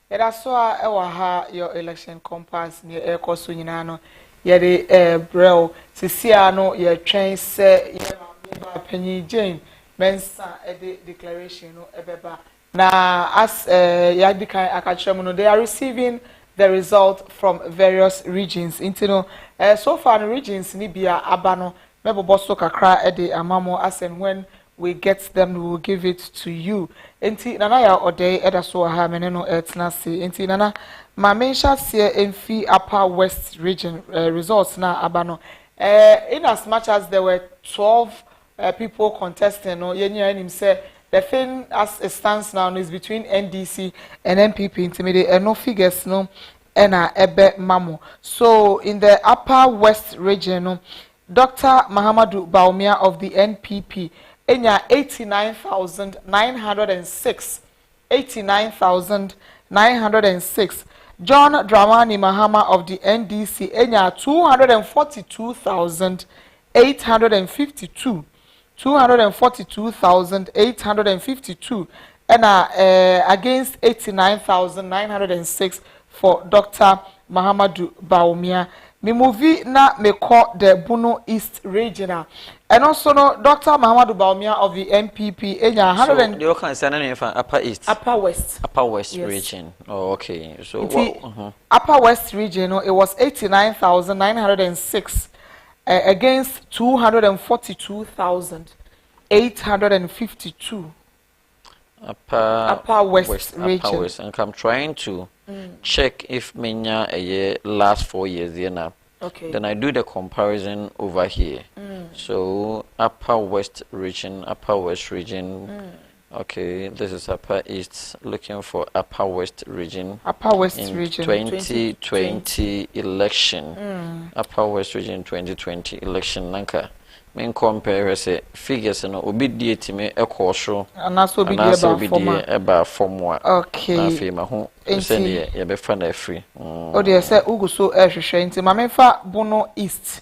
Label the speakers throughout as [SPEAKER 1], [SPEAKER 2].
[SPEAKER 1] That's why your election compass near air cost no. Yeah, the bro, Sisiano, your train say, yeah, Penny Jane, Mensa, a declaration, no, ebeba. Now, as Yadika Akachamono, they are receiving the result from various regions. Into so far, the regions, Nibia, Abano, Mebo Bosto Kakra, Ede, Amamo, as and when we get them, we will give it to you. Enti nana ya ode eda so ha meneno etna se. Enti nana ma mensha se emfi upper west region results na abano. In as much as there were 12 people contesting, no yenya him say the thing as it stands now is between NDC and NPP intimidate and no figures no ena ebe mamo. So in the upper west region, no, Dr. Mahamadou Baumia of the NPP enya 89,906. 89,906. John Dramani Mahama of the NDC enya 242,852. 242,852 and against 89,906 for Dr. Mahamadou Baumia. Me movie na me call the Bono East Regional. And also no Dr. Mahamadou Baumia of the MPP enya 100
[SPEAKER 2] and you can send Upper East.
[SPEAKER 1] Upper West.
[SPEAKER 2] Upper West yes. Region. Oh, okay. So
[SPEAKER 1] Upper West region, it was 89,906 against 242,852. Upper West region.
[SPEAKER 2] Upper West. And I'm trying to check if menya a last 4 years there now.
[SPEAKER 1] Okay.
[SPEAKER 2] Then I do the comparison over here. So Upper West region. Okay, this is Upper East. Looking for Upper West region.
[SPEAKER 1] Upper West
[SPEAKER 2] in
[SPEAKER 1] region.
[SPEAKER 2] 2020 election. Upper West region 2020 election. Nanka. Men compare say figures no obi die time ekosho
[SPEAKER 1] anaso obi die
[SPEAKER 2] eba form
[SPEAKER 1] okay
[SPEAKER 2] na fe ma ho say ne ye be fa na free
[SPEAKER 1] o de say uguso ehwehwe nti ma mefa Bono East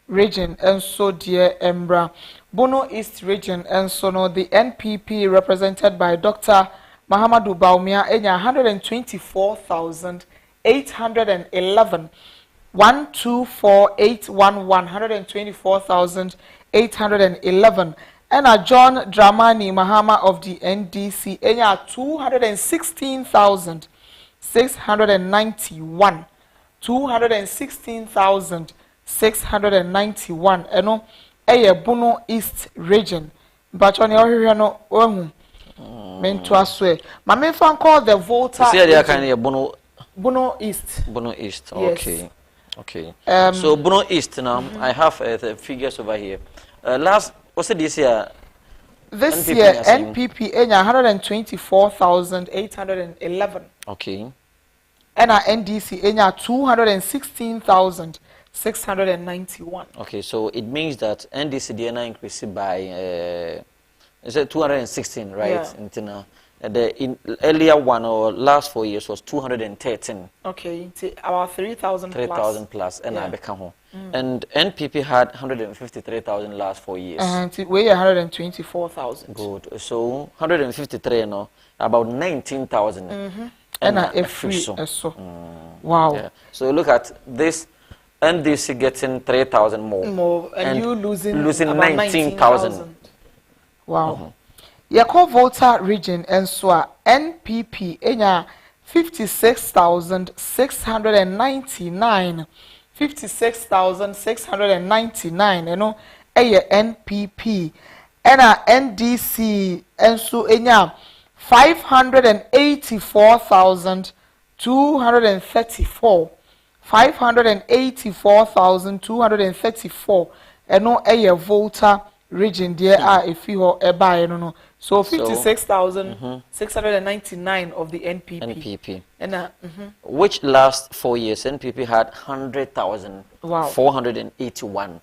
[SPEAKER 1] region enso die embra Bono East region enso no the NPP represented by Dr. Mahamadou Baumia enya 124,811 124,811 and John Dramani Mahama of the NDC enya 216,691 216,691 eno eye Bono East region but on your no ohu mento aswe ma me fan call the voter
[SPEAKER 2] see there kind of
[SPEAKER 1] Bono East
[SPEAKER 2] okay
[SPEAKER 1] yes.
[SPEAKER 2] Okay. So Bono East now, I have the figures over here. Last, what's it this year?
[SPEAKER 1] This NPP year, NPP 124,811.
[SPEAKER 2] Okay.
[SPEAKER 1] And our NDC 216,691.
[SPEAKER 2] Okay, so it means that NDC DNA increased by is it 216, right?
[SPEAKER 1] Yeah.
[SPEAKER 2] The earlier one or last 4 years was 213.
[SPEAKER 1] Okay, about 3,000 plus.
[SPEAKER 2] 3,000 plus, and I become home. And NPP had 153,000 last 4 years.
[SPEAKER 1] And we 124,000.
[SPEAKER 2] Good. So 153, no, about 19,000.
[SPEAKER 1] And a free. Wow.
[SPEAKER 2] Yeah. So look at this. NDC getting 3,000
[SPEAKER 1] more, and you losing
[SPEAKER 2] 19,000.
[SPEAKER 1] Wow. Yako voter region and so NPP enya 56,699 56,699 you know NPP and NDC and so enya 584,234 584,234 and no voter region there are if you are no so 56,699 of the NPP. And
[SPEAKER 2] which last 4 years NPP had 100,000.
[SPEAKER 1] Wow.
[SPEAKER 2] 481.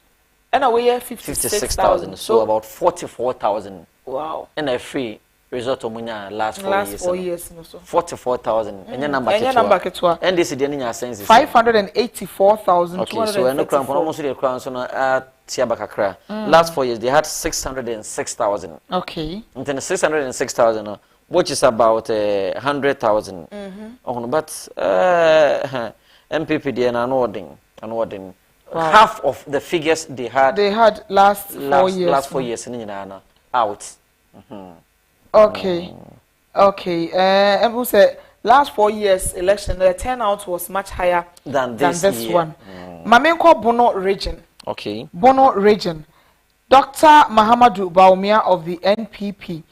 [SPEAKER 1] And we have 56,000.
[SPEAKER 2] So about 44,000.
[SPEAKER 1] Wow.
[SPEAKER 2] And a free result of munya last
[SPEAKER 1] 4 years.
[SPEAKER 2] 44,000. And your number
[SPEAKER 1] ketwa.
[SPEAKER 2] And this is the new sense.
[SPEAKER 1] 584,000.
[SPEAKER 2] Okay, so no crown almost the crown so last 4 years they had 606,000.
[SPEAKER 1] Okay.
[SPEAKER 2] And then 606,000 which is about 100,000. But MPP they are an half of the figures they had
[SPEAKER 1] last 4 years.
[SPEAKER 2] Last 4 years out.
[SPEAKER 1] Okay. Okay. And we say last 4 years election, the turnout was much higher
[SPEAKER 2] than this
[SPEAKER 1] one. Mamenko Bono region.
[SPEAKER 2] Okay.
[SPEAKER 1] Bono region. Dr. Mahamadou Bawumia of the NPP.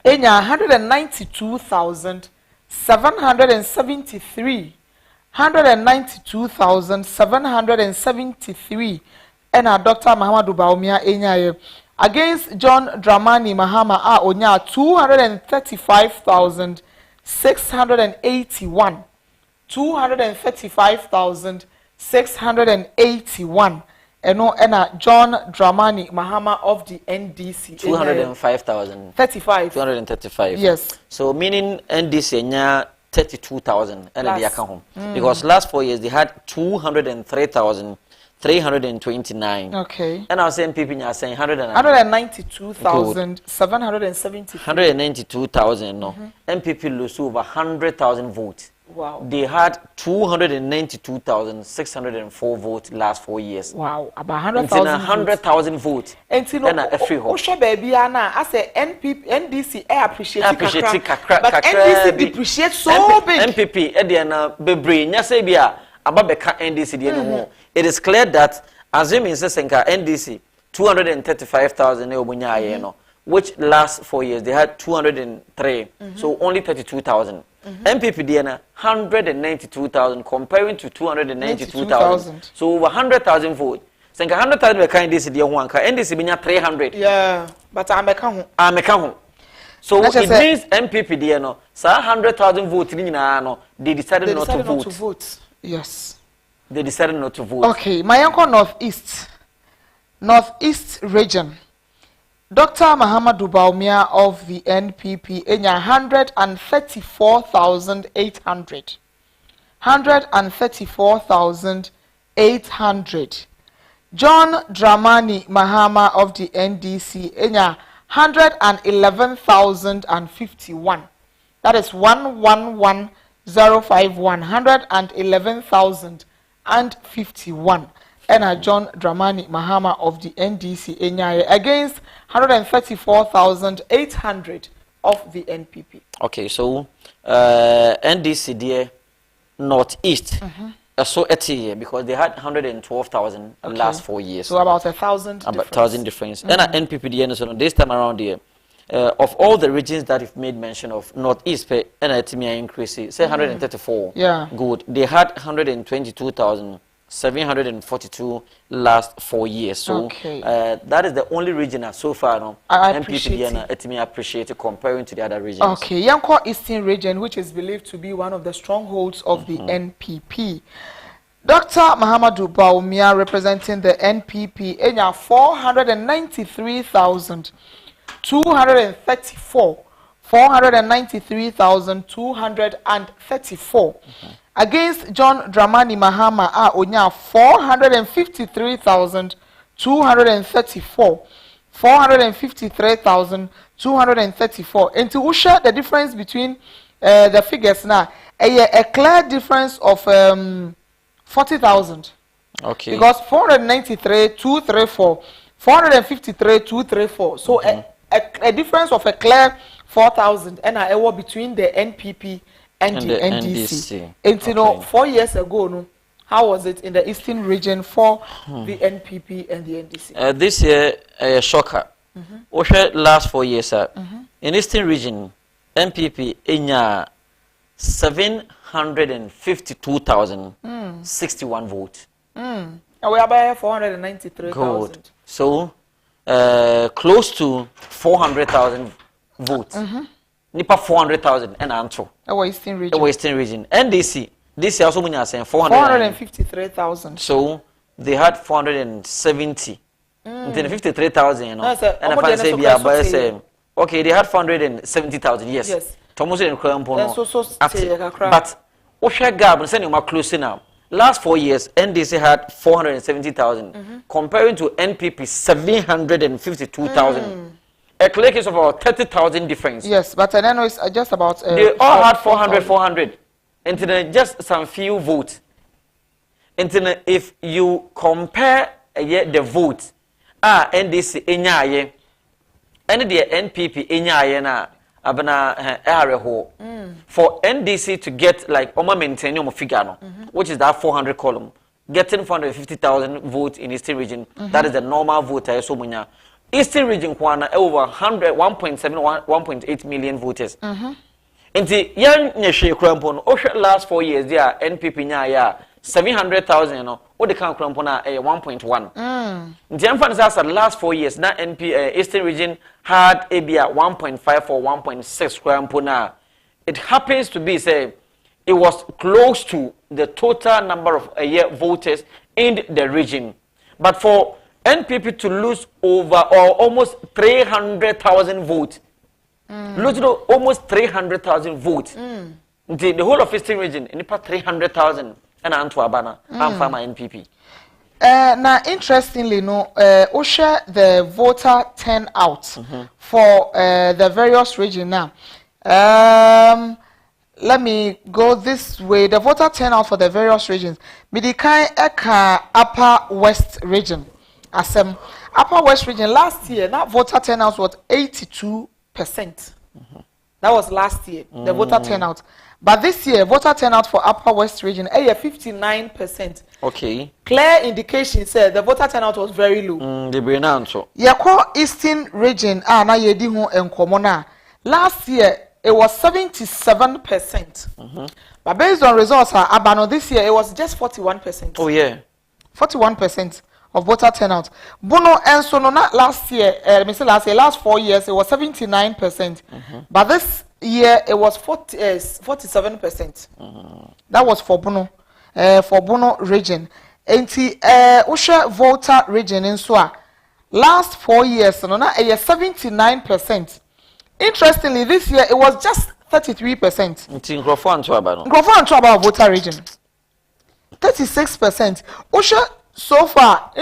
[SPEAKER 1] Enya 192,773. 192,773. Ena Dr. Mahamadou Bawumia enya against John Dramani Mahama onya 235,681. 235,681. Ena John Dramani Mahama of the NDC.
[SPEAKER 2] 205,000.
[SPEAKER 1] 35.
[SPEAKER 2] 235.
[SPEAKER 1] Yes.
[SPEAKER 2] So meaning NDC nya 32,000 and they come home because last 4 years they had 203,329.
[SPEAKER 1] Okay.
[SPEAKER 2] And I was saying people are saying
[SPEAKER 1] 192,770.
[SPEAKER 2] 192,000 no. MPP lose over 100,000 votes.
[SPEAKER 1] Wow.
[SPEAKER 2] They had 292,604 votes last 4 years.
[SPEAKER 1] Wow, about 100,000
[SPEAKER 2] votes.
[SPEAKER 1] And you know, Osha baby Anna, I say NDC appreciate kakra, but NDC depreciate so big.
[SPEAKER 2] MPP Ediana Bebre Nyasebia Ababeka NDC no. It is clear that assuming Senka NDC 235,000 no, which last 4 years they had 203, so only 32,000. MPP Diana 192,000 comparing to 292,000. So over 100,000 votes. Senka 100,000 be kind this dia one ka NDC binya 300.
[SPEAKER 1] Yeah, but I'm a home.
[SPEAKER 2] So it means MPP Diana sa 100,000 votes ni no they decided not to vote.
[SPEAKER 1] Yes.
[SPEAKER 2] They decided not to vote.
[SPEAKER 1] Okay, my uncle Northeast region. Dr. Mahamadou Bawumia of the NPP in 134,800. 134,800. John Dramani Mahama of the NDC in 111,051. That is 111051. 111,051. And John Dramani Mahama of the NDC against 134,800 of the NPP.
[SPEAKER 2] Okay, so NDC there Northeast. So because they had 112,000 last 4 years.
[SPEAKER 1] So about 1,000.
[SPEAKER 2] About 1,000 difference. And NPP there so this time around here. Of all the regions that you've made mention of, Northeast pay increase say 134.
[SPEAKER 1] Yeah.
[SPEAKER 2] Good. They had 122,742 last 4 years. So that is the only region so far no.
[SPEAKER 1] I appreciate
[SPEAKER 2] it comparing to the other regions.
[SPEAKER 1] Okay, Yanko Eastern region, which is believed to be one of the strongholds of the NPP. Dr. Mahamadou Bawumia representing the NPP in 493,234. 493,234. Against John Dramani Mahama onya 453,234. 453,234. And to share the difference between the figures now, a clear difference of 40,000.
[SPEAKER 2] Okay.
[SPEAKER 1] Because 493,234, 453,234. So a difference of a clear 4,000 and I was between the NPP and the NDC. And you know, 4 years ago, no, how was it in the Eastern region for the NPP and the NDC?
[SPEAKER 2] This year, a shocker. Last 4 years, in Eastern region, NPP in 752,061 votes.
[SPEAKER 1] And we are by 493,000.
[SPEAKER 2] Good. So, close to 400,000 votes. Nipa 400,000 and Antro.
[SPEAKER 1] Our Eastern region.
[SPEAKER 2] Western region. NDC. This year also when you saying
[SPEAKER 1] 453,000.
[SPEAKER 2] So they had 470. Then 53,000, you know. And if I say okay, they had 470,000. Yes. Thomas and Crampo. But Osha Gab sending my close now. Last 4 years, NDC had 470,000, comparing to NPP 752,000. a clear case of about 30,000 difference.
[SPEAKER 1] Yes, but then it's just about.
[SPEAKER 2] They all had 400. And then just some few votes. And then if you compare the vote, NDC enyaye, and the NPP enyaye na abana area ho. For NDC to get like Oma maintain figure no, which is that 400 column, getting 450,000 votes in Eastern region, that is the normal vote. So munya Eastern region kwana over 1.7 1.8 million voters. Inti yan nyeshe krampon last 4 years there NPP nya ya 700,000 you know what the count krampon na 1.1 inti amfan sa last 4 years na Eastern region had abia 1.5 or 1.6 krampon na it happens to be say it was close to the total number of voters in the region, but for NPP to lose over or almost 300,000 votes. Lose almost 300,000 votes. The whole of Eastern region, in about 300,000 and Antwerpana, and Farmer NPP.
[SPEAKER 1] Now, interestingly, Osha the voter turnout for the various regions now. Let me go this way. The voter turnout for the various regions. Midikai Eka Upper West region. Asem Upper West region last year, that voter turnout was 82%. That was last year, the voter turnout. But this year, voter turnout for Upper West region, 59%.
[SPEAKER 2] Okay.
[SPEAKER 1] Clear indication said the voter turnout was very low.
[SPEAKER 2] The Brenanso.
[SPEAKER 1] Yako Eastern region, na yedi ho enkomona. Last year, it was 77%. But based on results, Abano this year, it was just 41%.
[SPEAKER 2] Oh, yeah.
[SPEAKER 1] 41% of voter turnout. Bono and so not last year, last 4 years, it was 79%. But this year, it was 47%. That was for Bono region. And Usha voter region in Swa, last 4 years, no, 79%. Interestingly, this year, it was just 33%. Grofo voter region. 36%. Usha so far,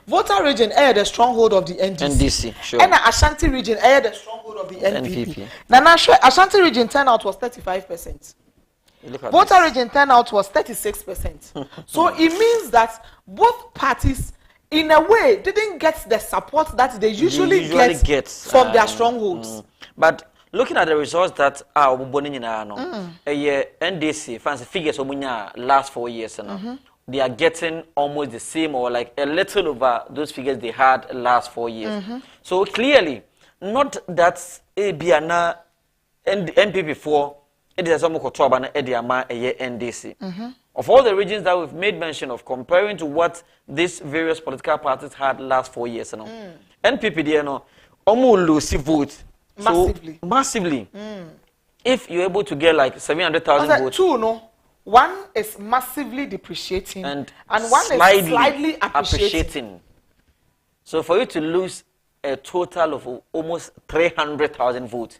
[SPEAKER 1] voter region the stronghold of the NDC.
[SPEAKER 2] Sure.
[SPEAKER 1] And Ashanti region the stronghold of the NPP. Now, Ashanti region turnout was 35%. Voter region turnout was 36%. So it means that both parties, in a way, didn't get the support that they usually get from their strongholds.
[SPEAKER 2] But looking at the results that are NDC, fancy figures last 4 years, they are getting almost the same or like a little over those figures they had last 4 years. So clearly, not that Biana and NPP4, it is a NDC. Of all the regions that we've made mention of, comparing to what these various political parties had last 4 years, NPP, almost lose vote massively. If you're able to get like 700,000 votes.
[SPEAKER 1] One is massively depreciating and one is slightly appreciating. So for you to lose a total of almost 300,000 votes.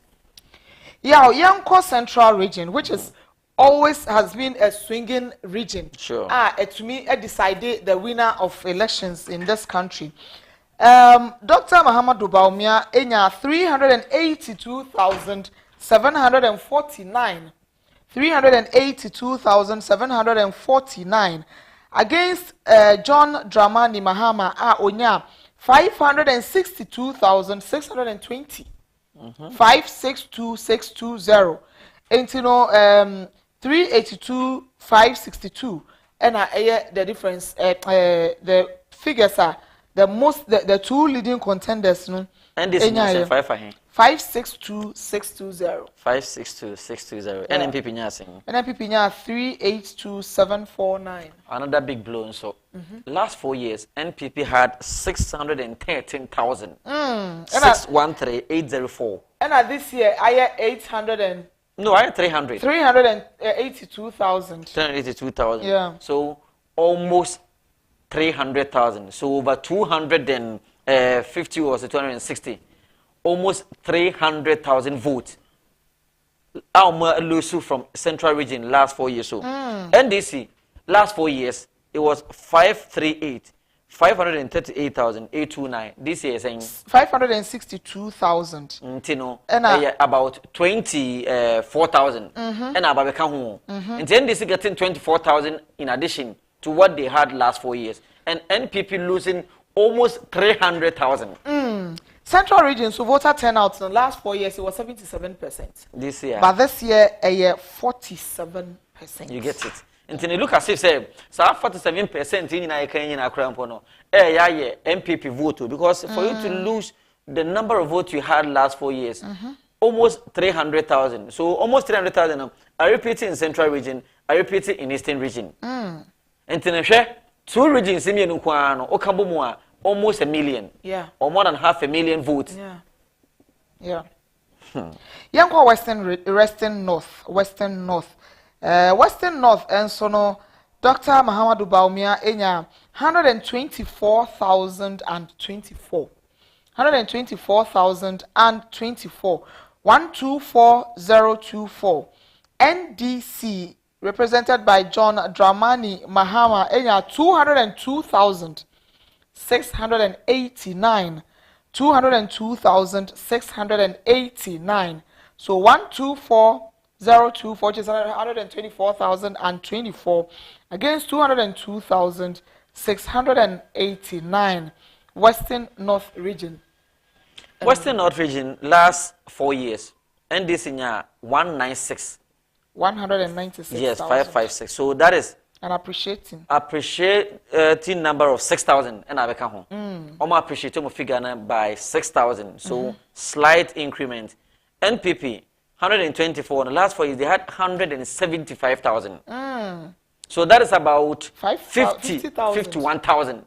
[SPEAKER 1] Yeah, Yanko Central region, which is always has been a swinging region.
[SPEAKER 2] Sure.
[SPEAKER 1] To me, I decided the winner of elections in this country. Dr. Muhammadu Baumia, Enya 382,749. 382,749 against John Dramani Mahama Onya 562,620. 562,620. And 382,562. And the difference, the figures are the two leading contenders.
[SPEAKER 2] And this is
[SPEAKER 1] 562,620.
[SPEAKER 2] 562,620. NPP nyasing.
[SPEAKER 1] NPP nya 382,749.
[SPEAKER 2] Another big blow. So last 4 years, NPP had 613,000. 613,804. And
[SPEAKER 1] this year, I had 800 and.
[SPEAKER 2] No, I had 300.
[SPEAKER 1] 382,000.
[SPEAKER 2] 382,000.
[SPEAKER 1] Yeah.
[SPEAKER 2] So almost 300,000. So over 250 or 260. Almost 300,000 votes. Lusu from Central Region last 4 years. So NDC last 4 years it was 538, 538,829. This year is saying
[SPEAKER 1] 562,000.
[SPEAKER 2] Ntino, about 24,000. And about home. And then this is getting 24,000 in addition to what they had last 4 years. And NPP losing almost 300,000.
[SPEAKER 1] Central region, so voter turnout in the last 4 years, it was 77%.
[SPEAKER 2] This year.
[SPEAKER 1] But this year, 47%.
[SPEAKER 2] You get it. And then you look as if say, so 47% in a crampono. Yeah, MPP vote because for you to lose the number of votes you had last 4 years, almost 300,000. So almost 300,000. I repeat it in Central region, I repeat it in Eastern region. And then two regions in Okabumwa, almost 1 million.
[SPEAKER 1] Yeah.
[SPEAKER 2] Or more than 500,000 votes.
[SPEAKER 1] Yeah. Yanko Western North. Western North and so no Dr. Mahamadou Bawumia enya 124,024. 124,024. 124024. NDC represented by John Dramani Mahama enya 202,689. 202,689. So 124,024 which is 124,024 against 202,689. Western North region.
[SPEAKER 2] Western North region last 4 years. And this in 196.
[SPEAKER 1] 196.
[SPEAKER 2] Yes, 556. So that is
[SPEAKER 1] an appreciating
[SPEAKER 2] number of 6,000 and I become home. Appreciate figure by 6,000. So slight increment. NPP 124 in the last 4 years they had 175,000. So that is about 51,000.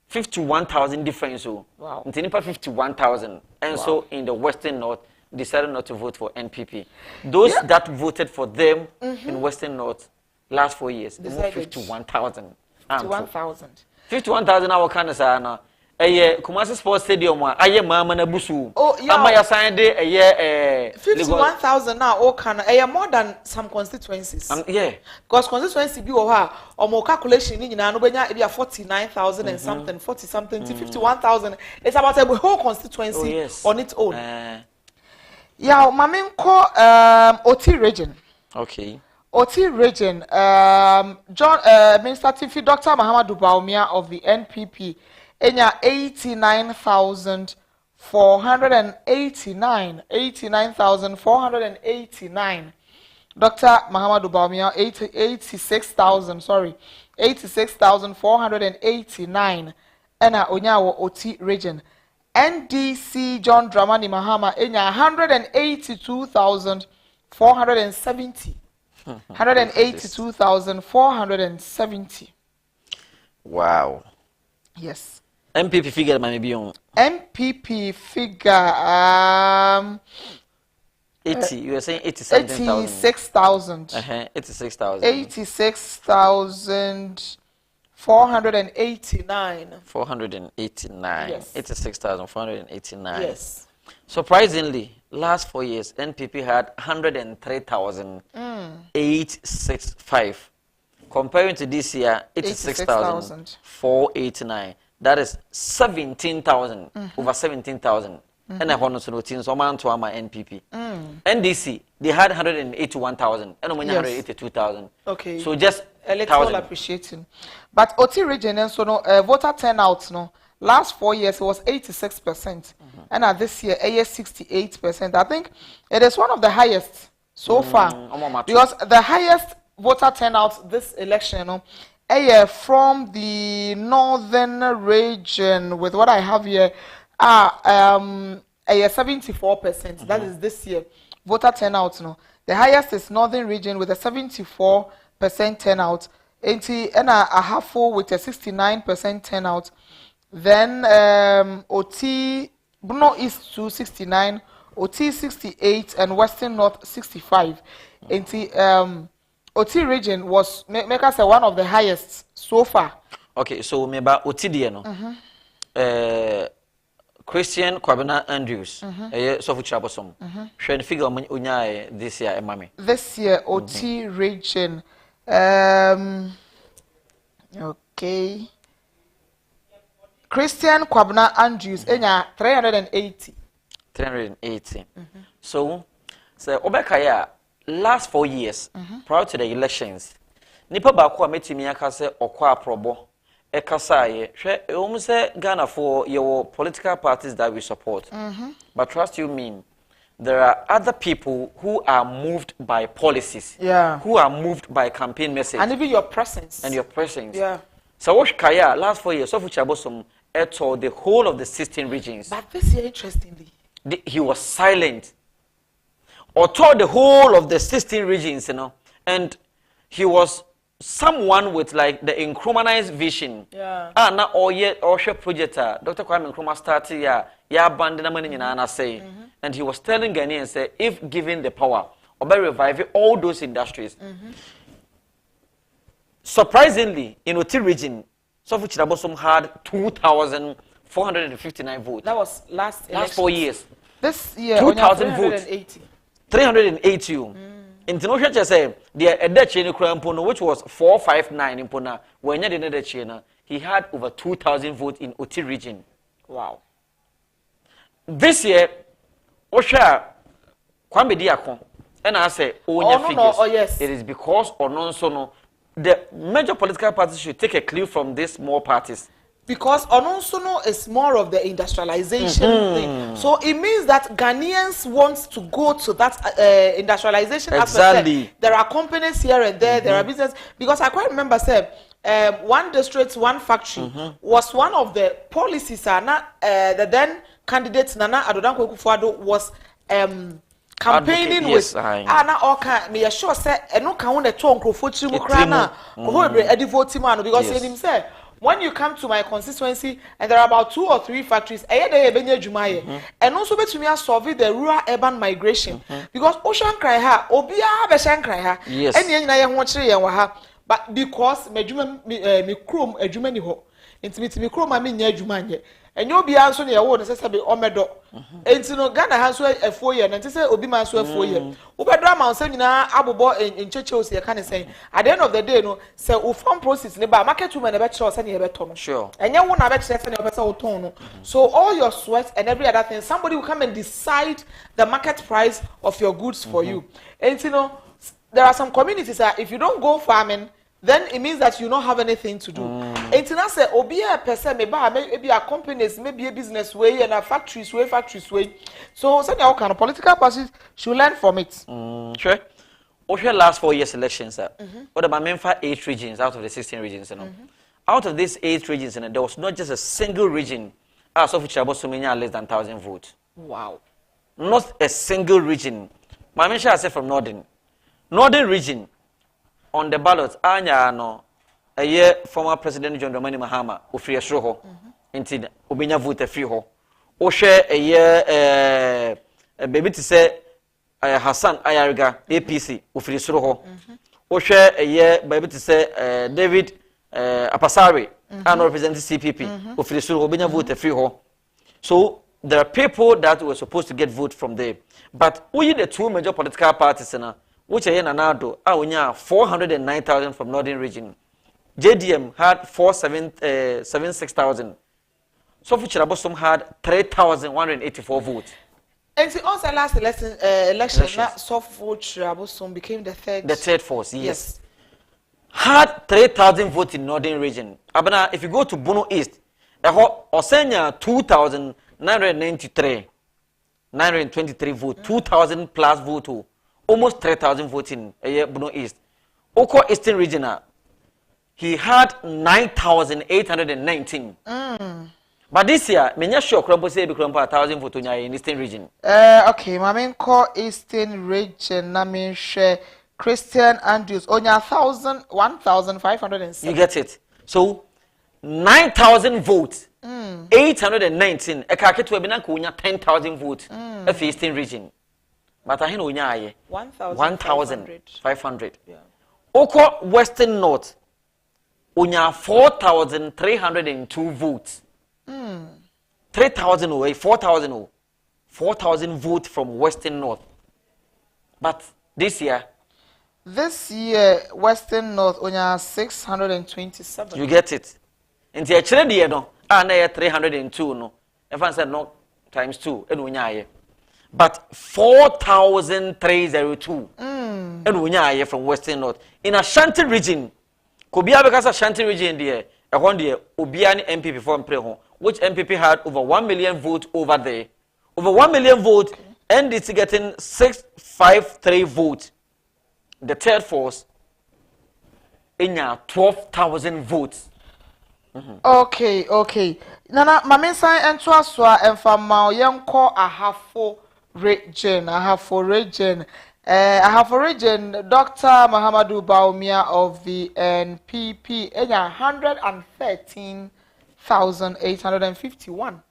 [SPEAKER 2] 51,000 difference. So
[SPEAKER 1] wow.
[SPEAKER 2] 51,000. And
[SPEAKER 1] wow.
[SPEAKER 2] So in the Western North decided not to vote for NPP. Those that voted for them in Western North last 4 years, they moved 51,000.
[SPEAKER 1] 51,000.
[SPEAKER 2] 51,000 our kind of sana. Kumasi Sports Stadium, aye mama na busu.
[SPEAKER 1] Oh, yeah.
[SPEAKER 2] Amaya signed a
[SPEAKER 1] 51,000 now, oh, can more than some constituencies.
[SPEAKER 2] Yeah.
[SPEAKER 1] Because constituency be or more calculation in Anubenya, it be 49,000 and something, 40 something to 51,000. It's about a whole constituency on its own. Yeah, Mamin call OT region.
[SPEAKER 2] Okay.
[SPEAKER 1] OT region, John Minister Tiffy Dr. Mahamadou Bawumia of the NPP. Enya 89,489. 89,489. Dr. Mahamadou Bawumia 86,000. Sorry, 86,489. Ena Onyawo OT region. NDC John Dramani Mahama enya 182,470. 182,470.
[SPEAKER 2] Wow.
[SPEAKER 1] Yes.
[SPEAKER 2] MPP figure maybe on
[SPEAKER 1] MPP figure
[SPEAKER 2] 80. You were saying 86,000. 86,000.
[SPEAKER 1] 86,489.
[SPEAKER 2] 489.
[SPEAKER 1] Yes.
[SPEAKER 2] 86,489.
[SPEAKER 1] Yes.
[SPEAKER 2] Surprisingly, last 4 years, NPP had 103,865. Comparing to this year, 86,489. That is 17,000, over 17,000. And I want to know things so man to my NPP. NDC, they had 181,000 and only 182,000.
[SPEAKER 1] Okay.
[SPEAKER 2] So just
[SPEAKER 1] electoral appreciating. But OT region and so no voter turnout no last 4 years it was 86%. And this year it is 68%. I think it is one of the highest so far. Because the highest voter turnout this election, you know, from the northern region with what I have here, 74%. That is this year voter turnout. No, the highest is northern region with a 74% turnout. And a half full with a 69% turnout. Then OT Bruno East to 69, OT 68, and Western North 65. And OT region was make us one of the highest so far.
[SPEAKER 2] Okay, so maybe OT no. Christian Kwabena Andrews. So for Chabosom. Should figure unya this year, mommy.
[SPEAKER 1] This year OT region. Okay. Christian Kwabena Andrews enya 380.
[SPEAKER 2] 380. So Obekaya last 4 years prior to the elections. Nipa ba ko metimi aka se okwa aprobo ekasaye hwe say Ghana for your political parties that we support. But trust you mean there are other people who are moved by policies, who are moved by campaign message,
[SPEAKER 1] and even your presence.
[SPEAKER 2] So what Kaya last 4 years, so Chabosom eto the whole of the 16 regions.
[SPEAKER 1] But this year, interestingly,
[SPEAKER 2] he was silent. Or told the whole of the 16 regions, and he was someone with like the Nkrumah's vision. Na or yet or project Dr. Kwame Nkrumah started ya abandon money in say, and he was telling Ghanaians say if given the power, or by reviving all those industries. Surprisingly, in Oti region, Sofu Chirabosom had 2,459 votes.
[SPEAKER 1] That was last
[SPEAKER 2] 4 years.
[SPEAKER 1] This year,
[SPEAKER 2] 2,000 votes. 380. In Tinosha say the Edechi Krampono, which was 459 in Pona, when you did China, he had over 2,000 votes in Oti region.
[SPEAKER 1] Wow.
[SPEAKER 2] This year, Osha Kwame Diakon, and I say,
[SPEAKER 1] yes.
[SPEAKER 2] It is because or non so the major political parties should take a clue from these small parties.
[SPEAKER 1] Because Ononsono is more of the industrialization thing. So it means that Ghanaians want to go to that industrialization aspect. There are companies here and there, there are businesses. Because I quite remember, one district, one factory was one of the policies. The then candidate Nana Adodankwa Akufo-Addo was campaigning with na oka me sure say eno kan won the to nkrofo chimu kra na ko be edi vote man because him say when you come to my constituency and there are about 2 or 3 factories eye dey ebenya adwuma ye eno so betumi solve the rural urban migration because ocean cry ha obia be shan cry ha eni nyina ye ho kire ye wa ha but because madwuma me krom adwuma ni ho intimi krom ma me nya adwuma nye enyo bia nso ne ye wo ne sese be omedo enti no Ghana ha so afo ye na enti se obi ma so afo ye wo bedo ama nso nyina abobo encheche o se ka ne sen at the end of the day no se o farm process ne ba market woman e be kire o se ne be to no enye wo na be kire se ne be se o ton no so all your sweat and every other thing somebody will come and decide the market price of your goods for you enti no there are some communities that if you don't go farming then it means that you don't have anything to do. And to say, obi a person maybe a companies, maybe a business way and a factories way. So, such all kind of political parties should learn from it.
[SPEAKER 2] Sure. Over the last 4 years elections, what about Memphis 8 regions out of the 16 regions? Out of these 8 regions, there was not just a single region as of which about so many less than 1,000 votes.
[SPEAKER 1] Wow.
[SPEAKER 2] Not a single region. My mention I said from Northern region. On the ballot, anya no a year former President John Dramani Mahama ofri esro ho enti obinya vote free ho o hwe a year baby to say Hassan Ayariga APC ofri esro ho o hwe a year baby to say David Apasari and represent CPP ofri esro ho obinya vote free ho. So there are people that were supposed to get vote from there, but we the 2 major political parties na which are Nanado, 409,000 from Northern region. JDM had 476,000. So for Chirabosom had 3,184 votes.
[SPEAKER 1] And see, also last election, Sofu Chirabosom became the third force.
[SPEAKER 2] Yes. Had 3,000 votes in Northern region. Abana, if you go to Bono East, Osenya 2,993, 923 votes, 2,000 plus vote. Almost 3,000 votes in Bono East. Oko Eastern Regional, he had 9,819. But this year, many sure Krompo say be Krompo 1,000 votes in Eastern Region.
[SPEAKER 1] Okay, my main call Eastern Region. I mean, share Christian Andrews only 1,507.
[SPEAKER 2] You get it. So 9,000 votes, 819. Ekake to ebina ko 10,000 votes. Of Eastern Region. But I know 1,500. Yeah. Oko Western North, unya 4,302 votes. 3,000 away, 4,000 votes from Western North. But this year, Western North unya 627.
[SPEAKER 1] You get it.
[SPEAKER 2] And the actually no, Ah, na 302 no. If I said no times 2, and unyaye. But 4,302 and unyaye from Western North. In Ashanti region, Kubia because Ashanti region there, a one year, Obiani MPP from Preho, which MPP had over 1 million votes over there. Over 1 million votes, and it's getting 653 votes. The third force, in 12,000 votes.
[SPEAKER 1] Okay. Nana, mame san ento asoa emfa ma yenko ahafo region. Ahafo region, Dr. Mahamadou Baumia of the NPP, 113,851.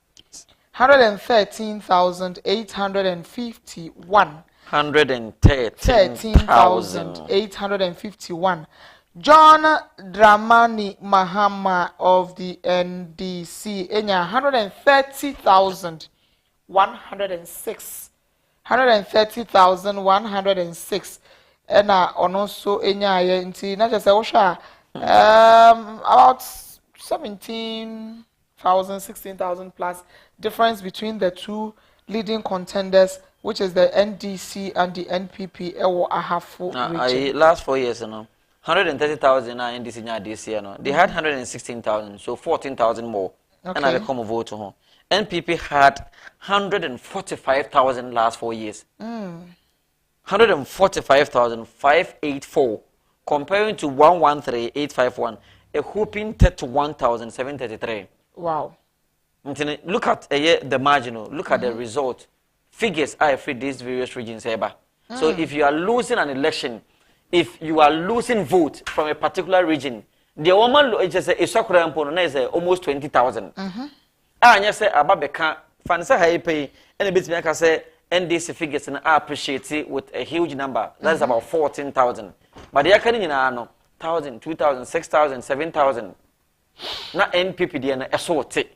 [SPEAKER 1] 113,851. 113,851. John Dramani Mahama of the NDC, 130,106. 130,106. And also nti na just about 17,000, 16,000 plus difference between the two leading contenders, which is the NDC and the NPP.
[SPEAKER 2] Last 4 years, 130,000 NDC this year. They had 116,000, so 14,000 more. Okay. And I come vote to home. NPP had 145,000 last 4 years. 145,584 comparing to 113,851, a whooping 31,733.
[SPEAKER 1] Wow.
[SPEAKER 2] Look at the marginal, look at the result. Figures are for these various regions. So if you are losing an election, if you are losing vote from a particular region, the woman is almost 20,000. I say Ababeka, Fansa Haipe, and a bit make I say NDC figures and I appreciate it with a huge number. That's about 14,000. But they are coming in 1,000, 2,000, 6,000, 7,000. Not NPP, they are assorted.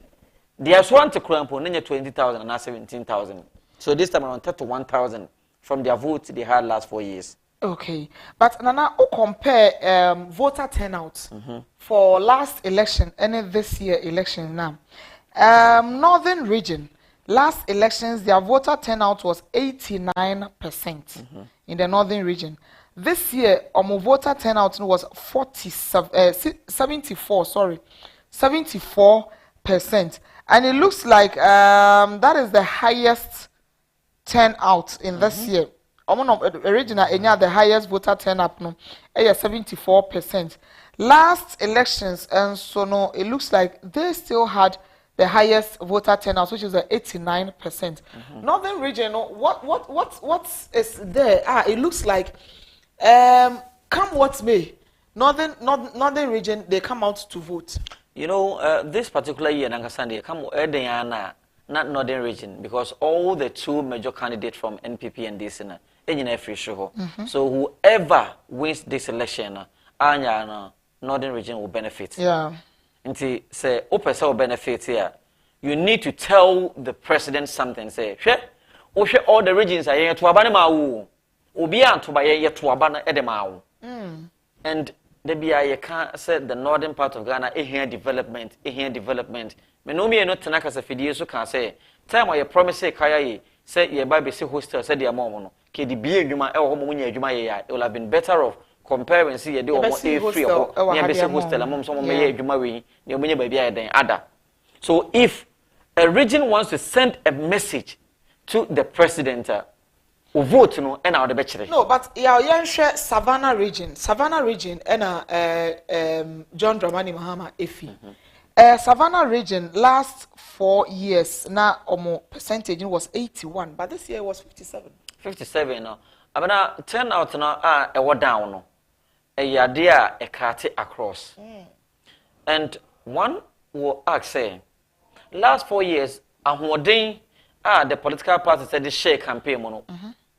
[SPEAKER 2] They are sworn to Crampo, 20,000 and 17,000. So this time around 31,000 from their votes they had last 4 years.
[SPEAKER 1] Okay, but Nana, compare voter turnout for last election and this year election now. Northern region, last elections, their voter turnout was 89% in the northern region. This year, voter turnout was 74%. And it looks like that is the highest turnout in this year. Original, the highest voter turnout, 74%. Last elections, and so no, it looks like they still had the highest voter turnout, which is 89%. Northern region, what is there? It looks like, come what may, northern region, they come out to vote.
[SPEAKER 2] You know, this particular year, Nangasande, come not northern region, because all the two major candidates from NPP and this so whoever wins this election, northern region will benefit.
[SPEAKER 1] Yeah.
[SPEAKER 2] Nti say opese will benefit here. You need to tell the president something. Say, all the regions are here to abane mawu. Obi anto ba ye to abana edemawu. And you can't say the northern part of Ghana here development. Me no me no tenaka se fidie so can say time where you promise say kaya say ye ba be say hostel say dia mom no ke di bie adwuma e wo mo nya adwuma ye ya. It would have been better off comparing see ye de omo e free ho nya be say hostel mom so mo ye adwuma we ne omo nya ba bia den ada. So if a region wants to send a message to the president vote no and out the betchere.
[SPEAKER 1] No, but yeah share Savannah region and John Dramani Mahama Efi. Savannah region last 4 years now percentage was 81, but this year it was 57.
[SPEAKER 2] 57 no. Abana turn out now a what down no. A yadia a kati across. And one will ask say last 4 years the political party said the share campaign mono.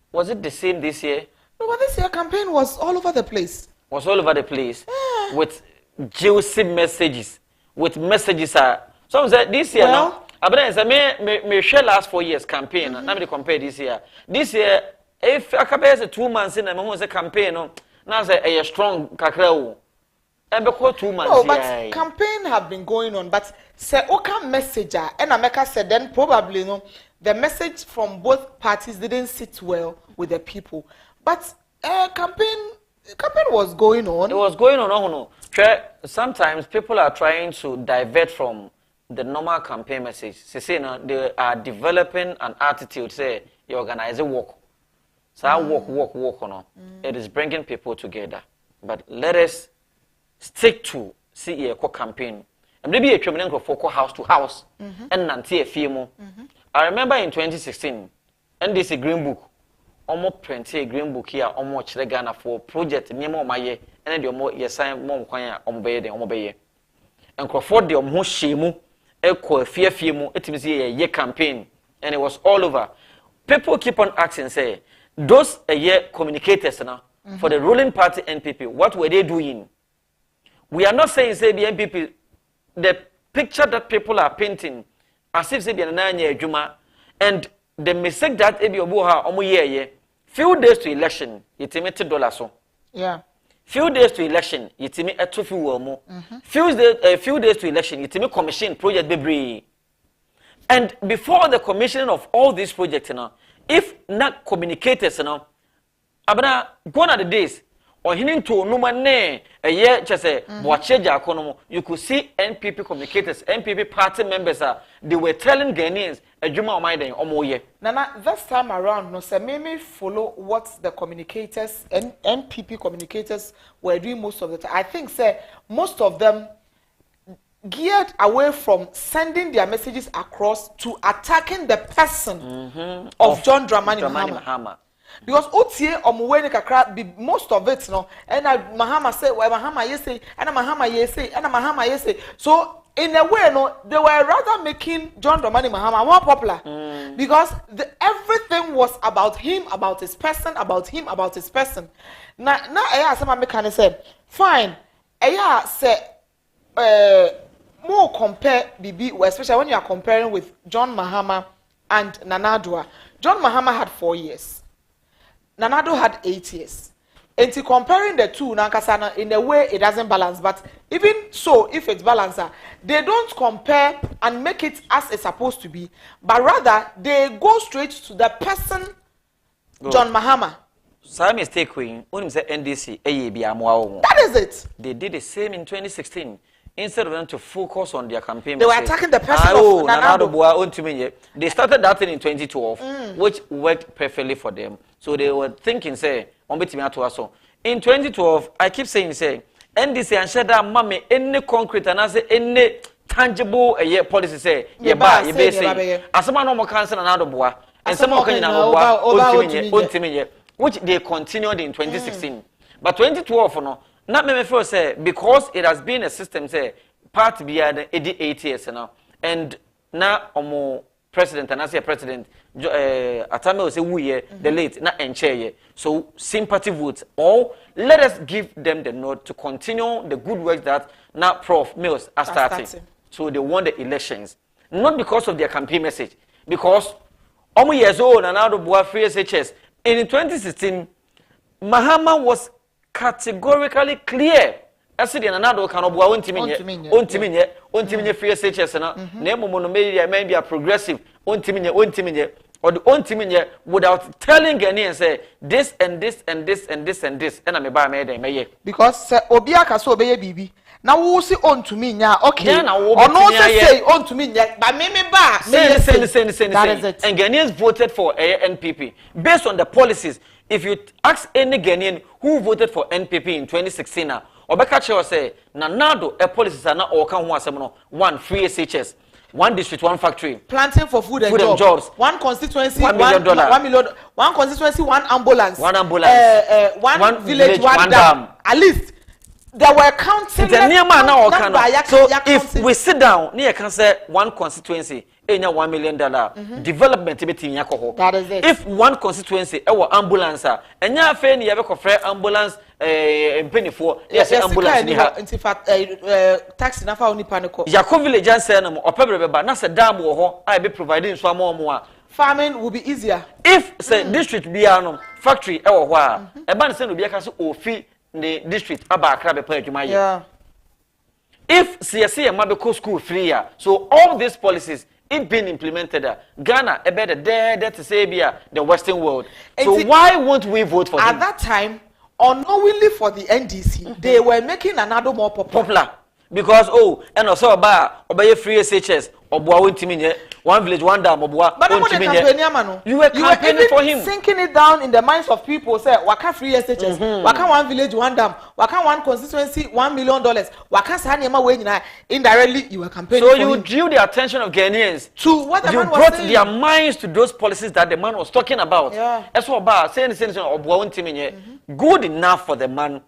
[SPEAKER 2] Was it the same this year?
[SPEAKER 1] No, but this year campaign was all over the place.
[SPEAKER 2] With juicy messages. With messages some say this year now. Abena say me share last 4 years campaign. Now me compare this year. This year if I compare 2 months in a say campaign no. Now say a strong kakra o. And because 2 months.
[SPEAKER 1] No, but campaign have been going on. But say okay messenger and America said then probably no the message from both parties didn't sit well with the people. But campaign was going on.
[SPEAKER 2] It was going on. No. Sometimes people are trying to divert from the normal campaign message. Say they are developing an attitude. Say you organize a walk. So I walk on. It is bringing people together. But let us stick to see a campaign. And maybe a tremendous for house to house and nanti a film. I remember in 2016, and this a green book. Almost print a green book here, almost Ghana for project near my year, and then more yes, I am more quiet on bay. And Crawford the most shame, echo fear film, it was a year campaign, and it was all over. People keep on asking, say, those a year communicators now for the ruling party NPP, what were they doing? We are not saying, say, the NPP, the picture that people are painting, as if say, the 9 year Juma, and the mistake that Ebi Obuha omo ye few days to election, yitimi $2 so.
[SPEAKER 1] Yeah.
[SPEAKER 2] Few days to election, yitimi etofi wo mo. Few days to election, yitimi commission project bebre. And before the commissioning of all these projects, if not communicators, abana gone are the days. Or hinting to no man a year just say you could see NPP communicators, NPP party members they were telling Ghanaians a Juma or Maiden or more year. Nana,
[SPEAKER 1] this time around, no sir, maybe follow what the communicators and NPP communicators were doing most of the time. I think, sir, most of them geared away from sending their messages across to attacking the person of John Dramani Mahama. Because Otie Omuweni kakra be most of it no and Mahama say well Mahama say and Mahama say and Mahama say so in a way no they were rather making John Dramani Mahama more popular because everything was about him, about his person, about him, about his person. Now some can say fine say more compare Bibi especially when you are comparing with John Mahama and Nana Adua. John Mahama had 4 years. Nana Addo had 8 years. And to comparing the two, Nankasana, in a way it doesn't balance. But even so, if it's balanced, they don't compare and make it as it's supposed to be. But rather, they go straight to the person, John Mahama.
[SPEAKER 2] Some mistake when you say NDC,
[SPEAKER 1] that is it.
[SPEAKER 2] They did the same in 2016. Instead of them to focus on their campaign,
[SPEAKER 1] they were attacking the person of Nana Addo.
[SPEAKER 2] They started that thing in 2012, which worked perfectly for them. So they were thinking, say, in 2012, I keep saying, say, NDC and Shada Mame, any concrete and I say any tangible policy, say, say, as someone no more cancer and Addo and some more which they continued in 2016. But 2012, no. Not me first say because it has been a system say part beyond 8 years now and now omo president and as a president Atame will say we the late na enche so sympathy votes or let us give them the nod to continue the good work that now Prof Mills are starting. So they won the elections not because of their campaign message because omo years old and now the boy free SHS in 2016 Mahama was categorically clear. As the Nana can obwa on Timinye free SHS na maybe a progressive on Timinye or the on Timinye without telling Ghanaians say this and this and this and this and this and I'm a may
[SPEAKER 1] because Obiaka so be bibi. Now who say on to me nya okay or no say on to me nya but me ba say
[SPEAKER 2] and Ghanaians voted for NPP based on the policies. If you ask any Ghanaian who voted for NPP in 2016 Obeka Chewa say Nanado a policies are not all can one free SHS, one district, one factory.
[SPEAKER 1] Planting for food and jobs. One constituency, $1 million. 1 million. One constituency, one ambulance.
[SPEAKER 2] One ambulance.
[SPEAKER 1] One village, one dam. At least there were counting.
[SPEAKER 2] So if we sit down, near can say one constituency. $1 million development
[SPEAKER 1] that is it.
[SPEAKER 2] If one constituency our ambulance and ya fe ni yabe kofre ambulance penny for yes ambulance ni ha
[SPEAKER 1] in fact taxi na fa oni panico
[SPEAKER 2] Yako village answer na mo opebre ba na se dam wo ho I be providing so more
[SPEAKER 1] farming will be easier
[SPEAKER 2] if say district bia no factory e wo ho a e ba ne se no bia ka so ofi the district aba akra be pa adwuma ye if CACI mabeko school free so all these policies if being implemented Ghana a better there to say the Western world. So why won't we vote for him?
[SPEAKER 1] At that time, unknowingly for the NDC, they were making another more popular.
[SPEAKER 2] Because and also obey free SHS one village one dam
[SPEAKER 1] but you were campaigning
[SPEAKER 2] for him,
[SPEAKER 1] sinking it down in the minds of people. Say waka free SHS, waka one village one dam, waka one constituency $1 million, waka sanema way indirectly you were campaigning
[SPEAKER 2] so
[SPEAKER 1] for
[SPEAKER 2] you
[SPEAKER 1] him.
[SPEAKER 2] drew the attention of Ghanaians
[SPEAKER 1] To what the
[SPEAKER 2] you
[SPEAKER 1] man was
[SPEAKER 2] brought
[SPEAKER 1] saying.
[SPEAKER 2] their minds to those policies that the man was talking about. That's what saying good enough for the man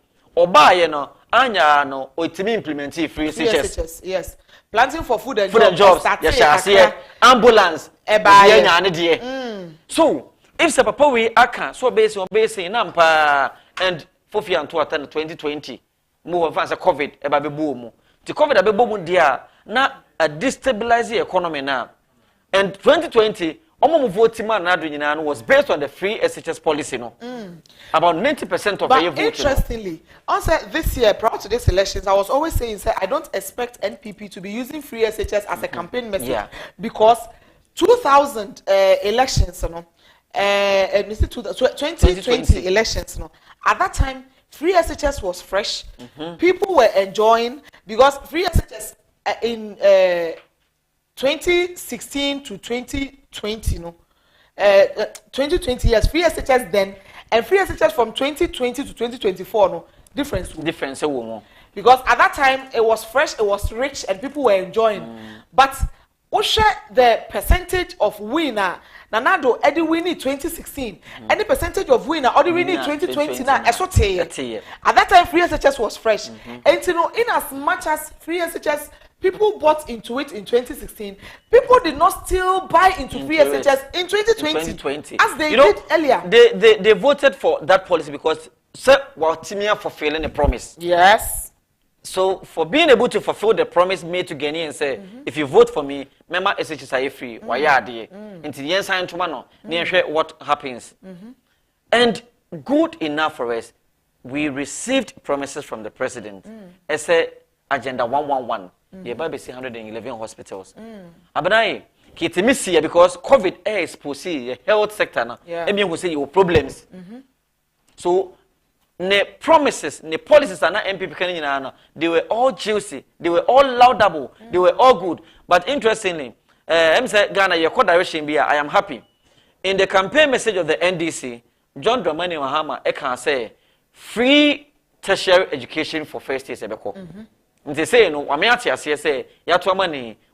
[SPEAKER 2] anya no otimi implement free SHS.
[SPEAKER 1] Yes, planting for food and
[SPEAKER 2] jobs. Yes, ambulance so if the papa we aka so base nampa and fofi anto atan 2020 move fancy covid eba be boom the covid abe boom dia na a destabilize the economy now and 2020 voting man was based on the free SHS policy. No? About 90% of the vote.
[SPEAKER 1] Interestingly, also this year, prior to these elections, I was always saying, I don't expect NPP to be using free SHS as a campaign message because 2000 elections, 2020 elections, at that time, free SHS was fresh. People were enjoying because free SHS in 2016 to 2020, 2020 years, free SHS then, and free SHS from 2020 to 2024, difference. Because at that time, it was fresh, it was rich, and people were enjoying. But, the percentage of winner, Nanado, Eddie Winnie 2016, any percentage of winner, Eddie Winnie 2020, at that time, free SHS was fresh. And in as much as free SHS, people bought into it in 2016. People did not still buy into free SHS in 2020 as they did earlier.
[SPEAKER 2] They voted for that policy because Timia for failing a promise.
[SPEAKER 1] Yes.
[SPEAKER 2] So for being able to fulfill the promise made to Ghanaians, say if you vote for me, remember SHS are free. Why are they? Until the end sign tomorrow, what happens. And good enough for us, we received promises from the president. As a agenda 111. The Bible 111 hospitals. Abenai, kitimisi because COVID is pussy the health sector na. Emi will say your problems. So ne promises, ne policies are not MPP kanina. They were all juicy, they were all laudable, they were all good. But interestingly, say Ghana your direction be I am happy. In the campaign message of the NDC, John Dramani Mahama can say free tertiary education for first years ebeko. They say no, say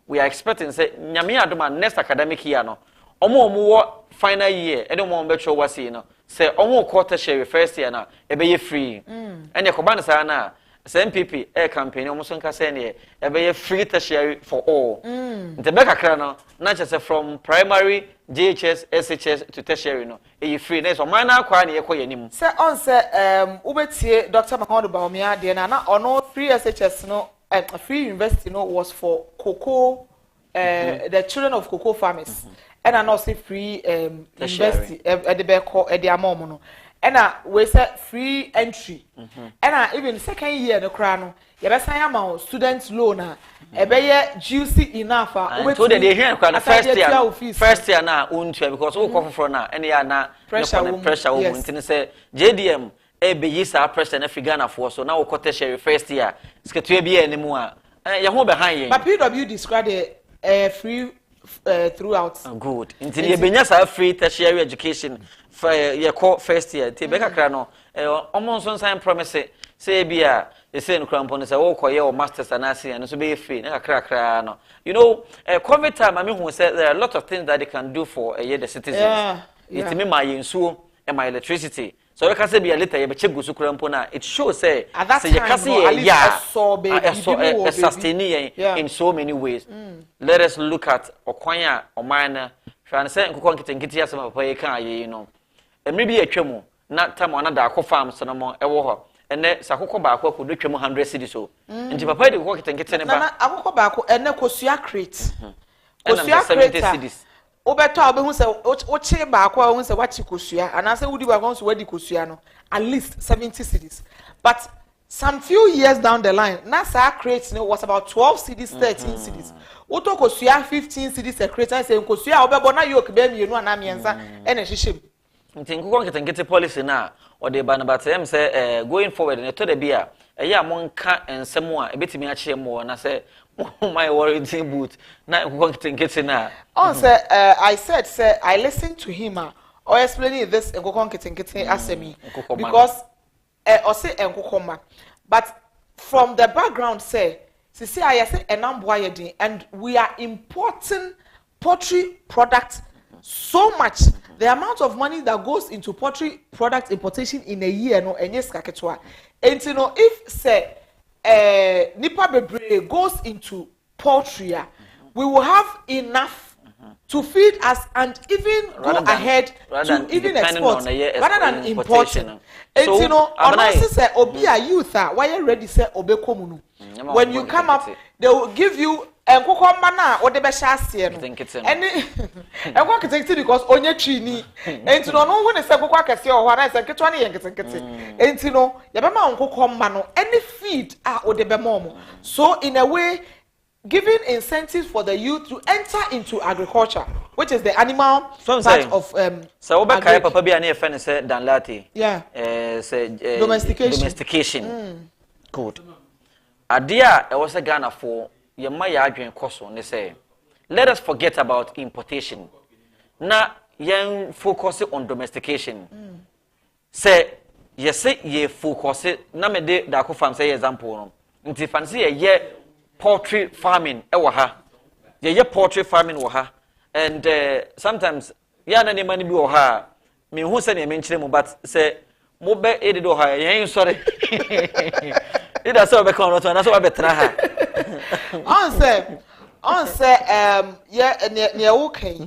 [SPEAKER 2] we are expecting say nyame next academic year no. Omo final year, anyone bet sure was say omo quarter share first year na ebe free. And the command sana say MPP campaign almost say ebe free tertiary for all. The back no, not just from primary, JHS, SHS to tertiary no. Free na so man na kwa na yekoyanim.
[SPEAKER 1] Say on say ubetie Dr. Mahondo Baumia de na ono free SHS no free university no was for cocoa the children of cocoa farmers. And I know say free university at the back at the amount no. And we say free entry. And even second year the crown you be say am student loan ebe juicy enough
[SPEAKER 2] so they hear first year na untu because we come from na any na pressure woman tin say JDM ebe yisa pressure na figana for so now we quote share first year sketua bi enimu a ye ho be han yen
[SPEAKER 1] but PW describe the free throughout
[SPEAKER 2] good until you benya sa free tertiary education for your core first year te be kakra no almost some sign promise say bia they say no crampon say wo koye o masters anasi and so be free na kakra no you know COVID time I mean who said there are a lot of things that they can do for the citizens it me my yensuo and my electricity so we can say be a later you be check gusu crampon na it shows say you can see sustaining in so many ways. Let us look at okwanya omana trying say nkoko nkiti asem papa ye kan ye no maybe atwam na tam ona da akọ farm so no mo ewo ho ene sakoko ba akọ ko do twam 100 cedis so nti papa de nkoko nkiti ne ba
[SPEAKER 1] na akoko ba akọ ene kosua crate
[SPEAKER 2] kosua crate cedis
[SPEAKER 1] obeto obehu se oche ba akọ obehu se wachi kosua ana se wudi ba gon so wadi kosua no at least 70 cedis but some few years down the line NASA creates was about 12 cities 13 cities woto kosua 15 cities a create say kosua obebo na yoke be mienu ana mienza ene hyehyem
[SPEAKER 2] ntinko kon ketengete policy na ode ba na batem say going forward ne to da bia eya monka ensem a ebetimi a kye mo na say my warranty boot na kon ketengete na
[SPEAKER 1] say I said say I listened to him or explaining this kon ketengete asemi because or say enkokoma but from the background say I say enamboa and we are importing poultry products so much the amount of money that goes into poultry product importation in a year no enye skaketwa and you know if say nipa bebre goes into poultry we will have enough to feed us and even go ahead to even export rather than importing. And you know, honestly say obi a youth why you ready say obekomunu. When you come up, they will give you enkokomba na o de be sha ase no. And enko ketekete because onye tree ni. And you know no when say kokwa kese o ho na say ketwa na yenkete. And you know, ye be ma enkokomba no any feed o de be mo. So in a way giving incentives for the youth to enter into agriculture, which is the animal part of
[SPEAKER 2] so we kai papa bia na efe ne say danlate.
[SPEAKER 1] Yeah.
[SPEAKER 2] Say
[SPEAKER 1] domestication.
[SPEAKER 2] Good. Adia e was a Ghana for ye ma ya adwen koso ne say let us forget about importation. Na yen focus on domestication. Say yes ye focus na me de da ko fam say example no. Nti fancy ye poultry farming ewa ha ye poultry farming wo ha and sometimes ya na money bi wo ha me hu se na me nkyere mu but say mo be edido ha yen sorry ida so be kon no to na so be tra ha on say yeah near okay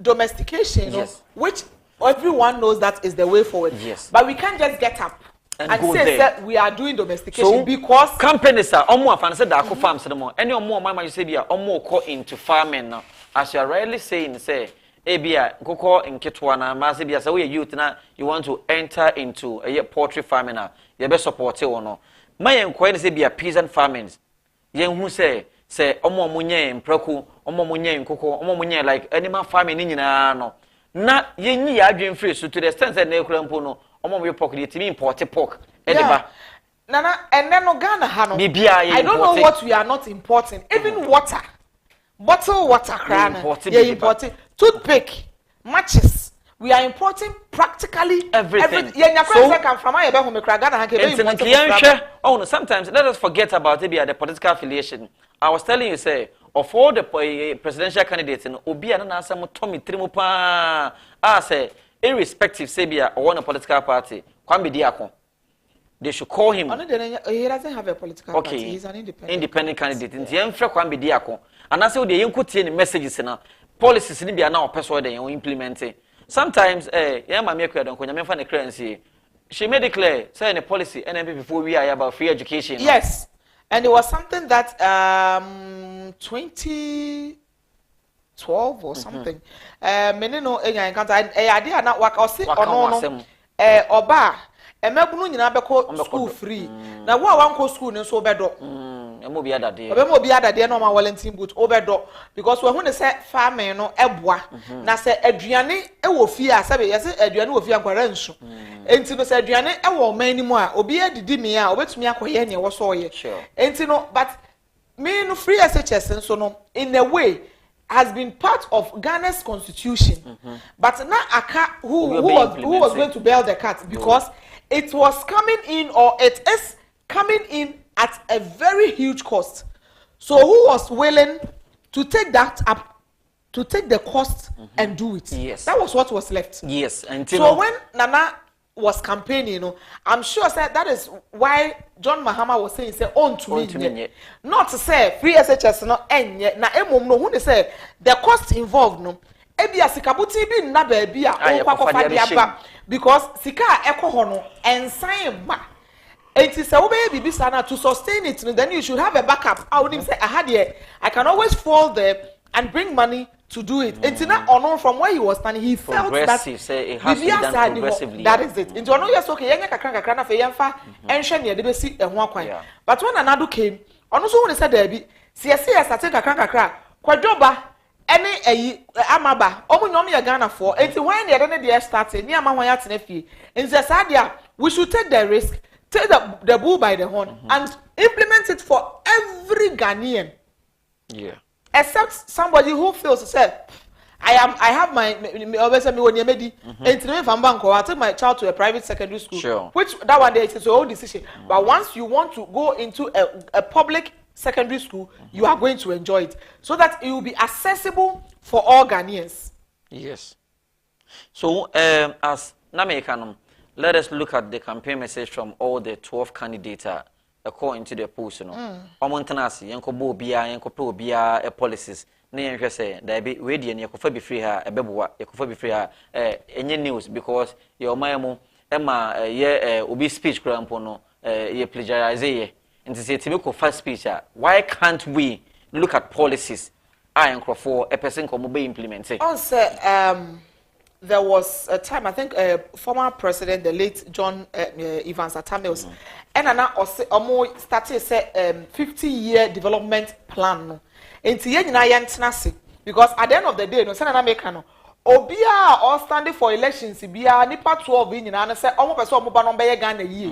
[SPEAKER 2] domestication
[SPEAKER 1] yes. Which everyone knows that is the way forward,
[SPEAKER 2] yes,
[SPEAKER 1] but we can't just get up and say that we are doing domestication
[SPEAKER 2] so,
[SPEAKER 1] because
[SPEAKER 2] companies are almost fancy that farms no more. Any more mama you say be almost call into farming now. As you are rightly saying, say ebia koko in Ketwana, Masibia, so we youth now you want to enter into a poultry farming now. You be support or no. My inquiry say be a peasant farming. Yen who say omo munye mpreku, omo munye nkoko, omo munye like animal farming nyina no. Na yenyi ya adwen free so to the extent that na ekura no omo me pork dey timi import pork ediba
[SPEAKER 1] nana and then no Ghana ha no I don't know what we are not importing even water bottled water crana we importing toothpick matches we are importing practically everything so come from I be home kra Ghana ha ke
[SPEAKER 2] oh no sometimes let us forget about the political affiliation. I was telling you say of all the presidential candidates in obi na asem Tommy trimu pa say irrespective say be or one political party Kwame Diakon they should call him.
[SPEAKER 1] He doesn't have a political party. He's an
[SPEAKER 2] independent candidate. Nti emfre Kwame Diakon and I say we dey yenkotie ni messages na policies ni bia na o person dey implement. Sometimes yeah ma me don konya me fa ne currency she made it clear say the policy NMP before we are about free education.
[SPEAKER 1] Yes. And it was something that 2012 or something. Menino enya encounter idea na waka o se ono no oba emebunu nyina beko school free. Na wo a wanko school nso obedo.
[SPEAKER 2] Emo bi adade.
[SPEAKER 1] Obemo bi adade na ma Wellington boot obedo because we hu ne se farming no eboa na se aduane ewo fie a sabe yese aduane wo fie ankwara nsu. Enti no se aduane ewo man ni mu a obi adidi me a obetumi akoye ne wo so ye. Enti no but me no free SHS nso no in a way has been part of Ghana's constitution. But now Aka who was going to bail the cat because it was coming in or it is coming in at a very huge cost. So who was willing to take that up, to take the cost and do it?
[SPEAKER 2] Yes.
[SPEAKER 1] That was what was left.
[SPEAKER 2] Yes.
[SPEAKER 1] So when Nana was campaigning, you know, I'm sure that is why John Mahama was saying, say, own to me. Not to say free SHS no enye na emom no who they say the cost involved no. Ebi asikabuti bi na ba bi a okwakofa dia ba because sika ekọ ho no ensan ba. It is a baby sana to sustain it, then you should have a backup. I would say I can always fall there and bring money to do it. Until now, or from where he was standing, he felt that
[SPEAKER 2] say it has to be done progressively.
[SPEAKER 1] That is it. Until no, yes, okay, young kakra na fe yemfa enshe ne de be si ehwa kwan. But when another came, ono so when said there be see start kakra kwajoba any amaba omo nyom ye Ghana for. Until when the started, ni ama hwan ya tena fie. Until sadia we should take the risk, take the bull by the horn and implement it for every Ghanaian.
[SPEAKER 2] Yeah.
[SPEAKER 1] Except somebody who feels to say, I have my I'll take my child to a private secondary school.
[SPEAKER 2] Sure.
[SPEAKER 1] Which that one day is your own decision. But once you want to go into a public secondary school, you are going to enjoy it. So that it will be accessible for all Ghanaians.
[SPEAKER 2] Yes. So as Namekanum, let us look at the campaign message from all the 12 candidates according to the polls, you know. Omontanasi, yanko bo bia, yanko pro bia, policies. Ne yanko say, there be ready and yako be free her, a bebwa, yako be free her, any news because your mayamo, Emma, obi speech crampono, ye plagiarize, and to say Timiko first speech. Why can't we look at policies? I am for a person can be implemented.
[SPEAKER 1] Also, there was a time, I think, former president, the late John Evans Atamils, and now almost started say 50-year development plan. Because at the end of the day, no Senator Mekano, Obia all standing for elections, Bia, Nipa 12 in and say, almost person Mobanobe Ghana ye.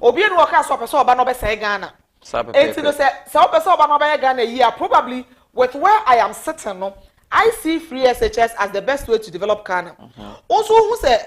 [SPEAKER 1] Obia no workers or person Banobe say Ghana. It's no say, so person Banobe Ghana ye, probably with where I am sitting, no. I see free SHS as the best way to develop Ghana. Also, who say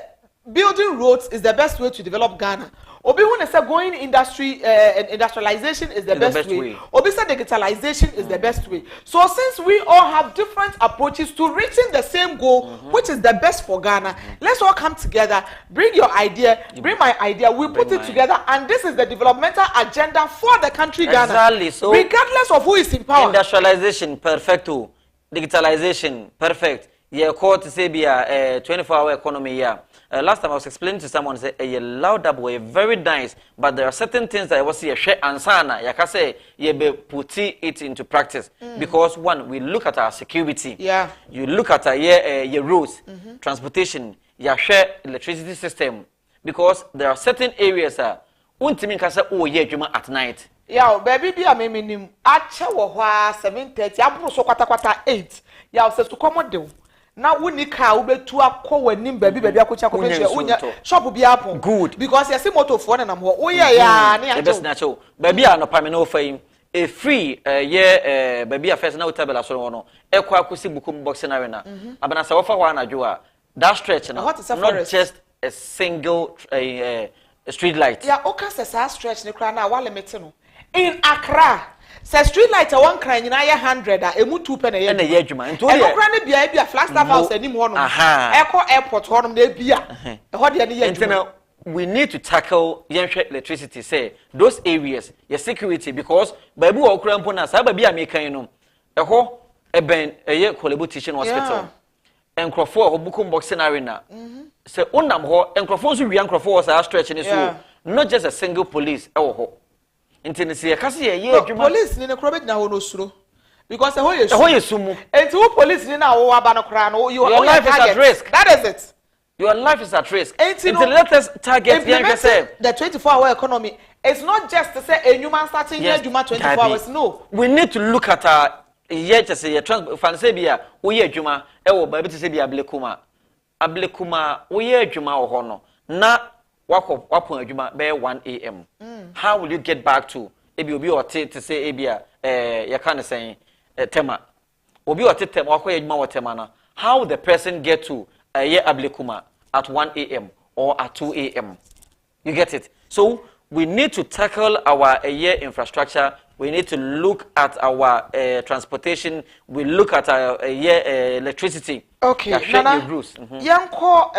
[SPEAKER 1] building roads is the best way to develop Ghana. Obi who say going industrialization is the best way. Obi say digitalization is the best way. So since we all have different approaches to reaching the same goal, which is the best for Ghana, let's all come together. Bring your idea, bring my idea. We put it together, and this is the developmental agenda for the country Ghana.
[SPEAKER 2] Exactly. So
[SPEAKER 1] regardless of who is in power.
[SPEAKER 2] Industrialization, perfecto. Digitalization, perfect. Yeah, call to say be a 24-hour economy. Yeah. Last time I was explaining to someone, say a loud up way, very nice, but there are certain things that I was here share and sana. You can say you be putting it into practice because one, we look at our security. Yeah. You look at our your roads, transportation, your share electricity system, because there are certain areas untimin can say oh yeah, Juma at night.
[SPEAKER 1] Yeah, baby, be a minimum. Acha wa 7:30. Abro so kwata 8. Yeah, says to come do. Now we need car ube to a ko wenim baby akocha unya shop bi apon. Good. Because you see motor phone and I'm ho. Oh yeah,
[SPEAKER 2] the best natural. Baby no pame no fame. A free baby affairs na table so no. E kwa akosi bukum boxing arena. Abana sa wofa wa na adwo that stretch now. Not just a single street light.
[SPEAKER 1] Yeah, okay, say stretch ne kra na wa limit no. In Accra, say street light one crying in 100 emu 2 penny ye na
[SPEAKER 2] ye adwuma
[SPEAKER 1] nto de e bia Flagstaff house anim ho no eko airport ho no na bia e ho de ne ye adwuma.
[SPEAKER 2] We need to tackle electricity say those areas your security because baby wo kura mpo na sa baby amekan no e ho e ben ye Kolebu teaching hospital enkrofo ho bukum boxing arena say unam ho enkrofo so wi enkrofo sa stretch ni so not just a single police e wo ho.
[SPEAKER 1] Police ni nekro be na ho no suro because e ho
[SPEAKER 2] yesu mu
[SPEAKER 1] enti wo police ni na wo aba no kra no
[SPEAKER 2] your life is at risk.
[SPEAKER 1] That is it.
[SPEAKER 2] Your life is at risk. Until let us target
[SPEAKER 1] the 24-hour economy. It's not just to say a human starting here 24 hours. No,
[SPEAKER 2] we need to look at our just say transport fancy bia wo ye adwuma e wo ba bi to say bia ablekuma wo ye adwuma wo ho no na wapon adwuma be 1 a.m. How will you get back to obi or to say ebia you can say tema obi or tema wakoye adwuma wo tema na how the person get to ablekuma at 1 a.m. or at 2 a.m. You get it? So we need to tackle our infrastructure. We need to look at our transportation. We look at our electricity.
[SPEAKER 1] Okay, Nana, yanko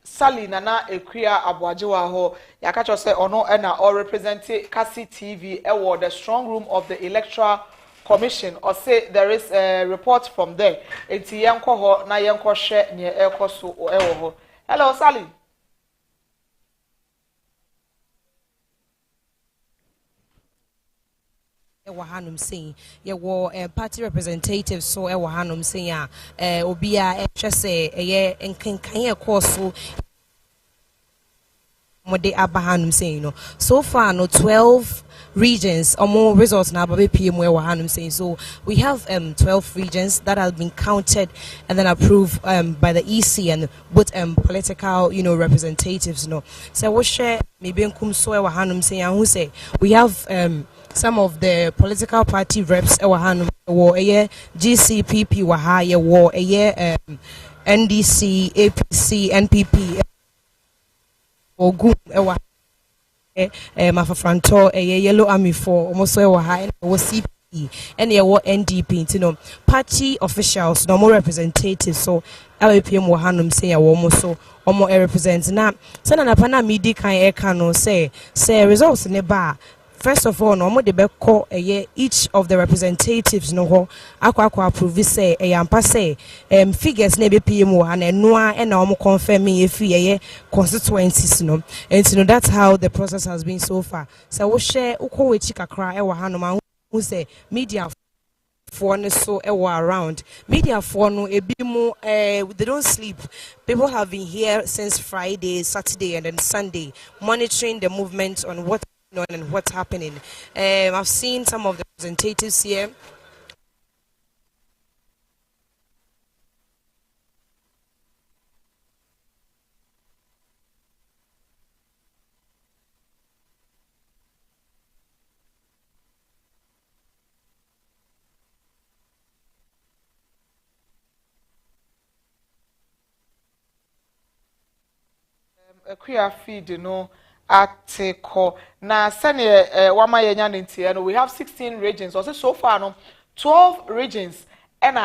[SPEAKER 1] Sally Nana Equia Abuajiwa ho yakacho say ono ena or represent CACI TV award the strong room of the Electoral Commission or say there is a report from there. Eti yanko ho na yanko share near ekoso o ewo ho. Hello Sally.
[SPEAKER 3] ɛwɔ hanom sei yɛwɔ party representatives so ɛwɔ hanom sei a obi a ɛhwɛ sɛ ɛyɛ nkenkan ɛkɔɔ so mode aba hanom sei no so far no 12 regions or more results now but so we have 12 regions that have been counted and then approved by the EC and both political representatives so we share maybe who say we have some of the political party reps war GCPP wahaya war NDC APC NPP Ogun Mafafranto Yellow Army for almost and CP and NDP party officials no more representatives so LAPM Wahanum say almost so almost represents now sana pana media can say results in the bar. First of all, no more the call each of the representatives no ho akwa approve say yampa say figures na be PM and noa and na confirming if constituencies no and that's how the process has been so far. So we share uko we kakra e wa hanoma who say media for so around media for no ebimu they don't sleep. People have been here since Friday, Saturday and then Sunday monitoring the movement on what and what's happening. I've seen some of the representatives here.
[SPEAKER 1] Queer feed, article na sene wama yenya ntie no we have 16 regions so far no 12 regions and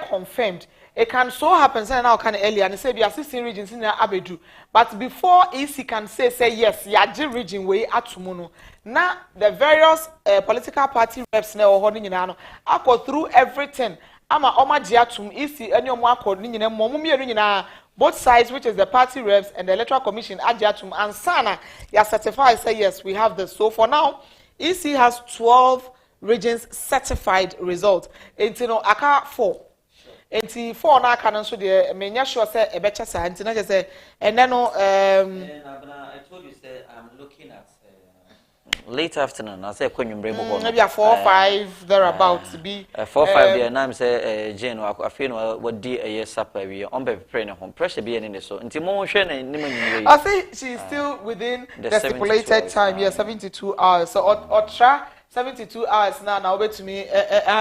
[SPEAKER 1] confirmed. It can so happen say now can earlier and say be 16 regions in abedu but before EC can say yes yaje region we atumu na the various political party reps na oho nyina no akọ through everything ama omaji atum EC any omo akọ nyina momu mienu nyina both sides, which is the party reps and the electoral commission, Adjatum and Sana, you are certified. Say yes, we have this. So for now, EC has 12 regions certified results. Intino aka 4. Inti 4 na can also the menya sure say a better say. Inti na just say and then
[SPEAKER 2] I told you say I'm looking at late afternoon. I say
[SPEAKER 1] maybe a 4 or 5 thereabouts to be
[SPEAKER 2] 4 5 year. Now I'm say Jane. I feel what day a year supper we on be praying home pressure be in so. Inti mo share na
[SPEAKER 1] I say she's still within the stipulated time. Yeah, 72 hours. So Otra 72 hours now wait to me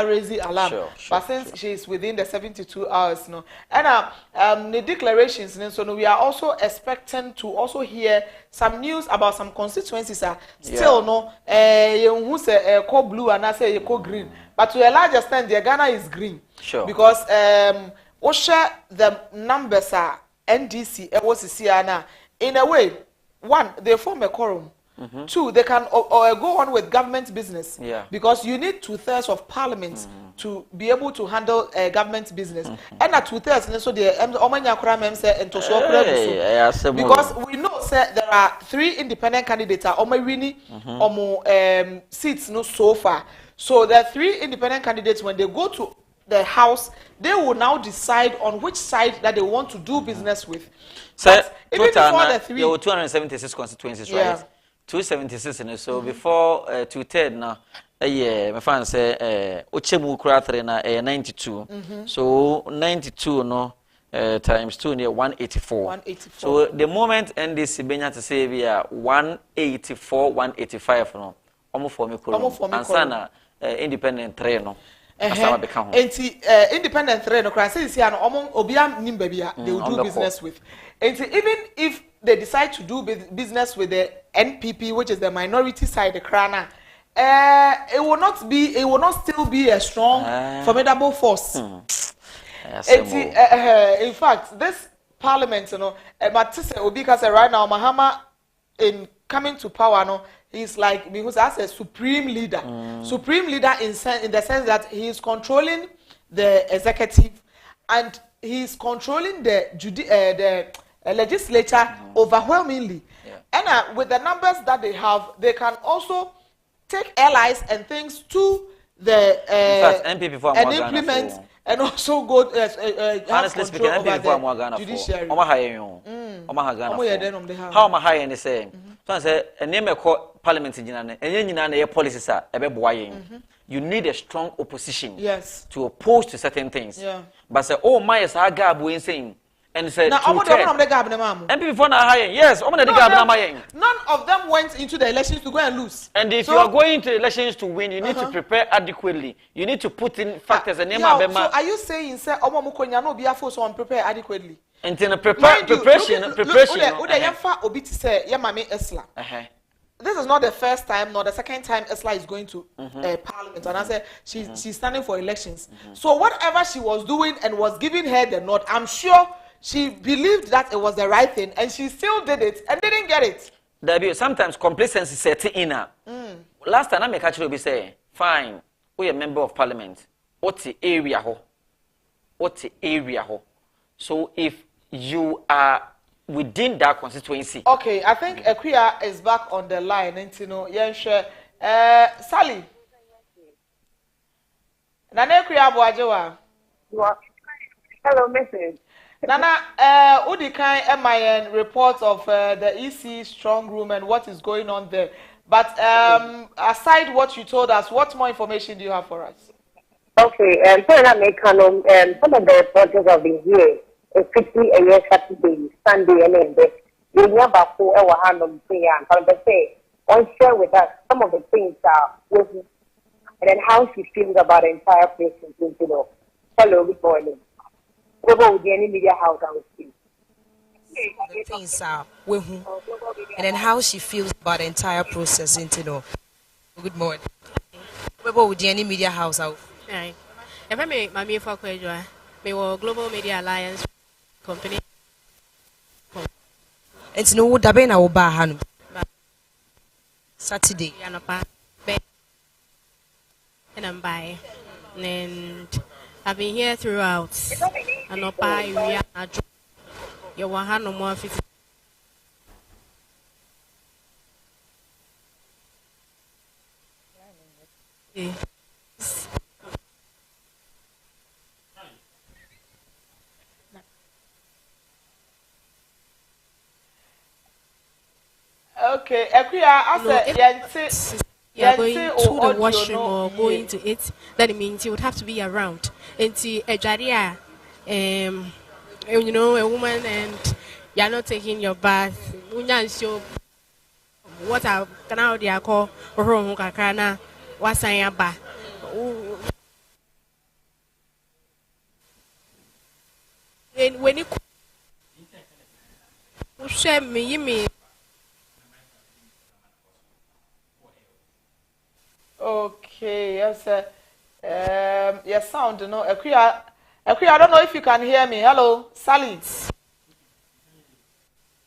[SPEAKER 1] raise the alarm. But since she is within the 72 hours no. And the declarations so we are also expecting to also hear some news about some constituencies are still no who say call blue and I say call green. But to a large extent the Ghana is green.
[SPEAKER 2] Sure.
[SPEAKER 1] Because the numbers are NDC OCC in a way one they form a quorum. Two, they can go on with government business because you need 2/3 of parliament to be able to handle government business. And at 2/3, so the because we know there are 3 independent candidates are winning seats no so far. So the 3 independent candidates when they go to the house, they will now decide on which side that they want to do business with.
[SPEAKER 2] So
[SPEAKER 1] even before the 3,
[SPEAKER 2] there were 276 constituencies, right? 276 and so before 210 now my friend say ochemu kura 3 na 92 so 92 no times 2 near 184 so the moment NDC benya to say we are 184 185 no omo for me kuro ansana independent 3 no asama beka ho
[SPEAKER 1] independent 3 no kura say see an omo obiam nimba bia they will do business with and even if they decide to do business with the NPP, which is the minority side, the Krana, it will not still be a strong, formidable force. In fact, this parliament, Matisse Obika said right now, Mahama, in coming to power, he's like, because as a supreme leader. Supreme leader in the sense that he is controlling the executive and he is controlling the legislature overwhelmingly. And with the numbers that they have, they can also take allies and things to the
[SPEAKER 2] in fact, MPP for
[SPEAKER 1] and implement and also go
[SPEAKER 2] honestly speaking, MPP for Ghana
[SPEAKER 1] judiciary.
[SPEAKER 2] Oma high how am I high and the same? So I say a name call parliament in Ghana and any policies are you need a strong opposition to oppose to certain things. But say, oh, my is our gab we saying. And said, MPP for yes,
[SPEAKER 1] none of them went into the elections to go and lose.
[SPEAKER 2] And if you are going to elections to win, you need to prepare adequately. You need to put in factors and
[SPEAKER 1] so are you saying, sir, no be so prepare adequately?
[SPEAKER 2] And then preparation.
[SPEAKER 1] This is not the first time nor the second time Esla is going to parliament, and I said she's standing for elections. So whatever she was doing and was giving her the nod, I'm sure she believed that it was the right thing, and she still did it and didn't get it.
[SPEAKER 2] There sometimes complacency set in her. Last time I make actually be say, fine, we a member of parliament. What's the area ho? What's the area ho? So if you are within that constituency.
[SPEAKER 1] Okay, I think Ekuya is back on the line. And you know, Sally. Nana Ekuya Boajewa.
[SPEAKER 4] Hello, Mrs.
[SPEAKER 1] Nana, Udikai MIN reports of the EC strong room and what is going on there. But aside what you told us, what more information do you have for us?
[SPEAKER 4] Okay, so some of the reporters have been here. Especially a year Saturday, Sunday, and then we never for our hand on prayer. And say, share with us some of the things with and then how she feels about the entire process. You know, hello, good morning. Over with any media house, I will see.
[SPEAKER 3] The things with whom, and then how she feels about the entire process. You know, good morning. Over with any media house, I will.
[SPEAKER 5] Right. If I may, my for Quadrant, may Global Media Alliance. Company.
[SPEAKER 3] It's no Dabena Obahan Saturday.
[SPEAKER 5] And I'm by. And I've been here throughout. And I'll buy your 100 more 50.
[SPEAKER 1] Okay, Ekuya, I said,
[SPEAKER 5] you're going to the washroom or going to it, then it means you would have to be around. And see a Jaria, you know, a woman, and you're not taking your bath. What I can out there call or Kakana, what's I am ba. And when you share me, you mean.
[SPEAKER 1] Okay, yes, yes, sound, no, Ekuya, I don't know if you can hear me. Hello, Sally.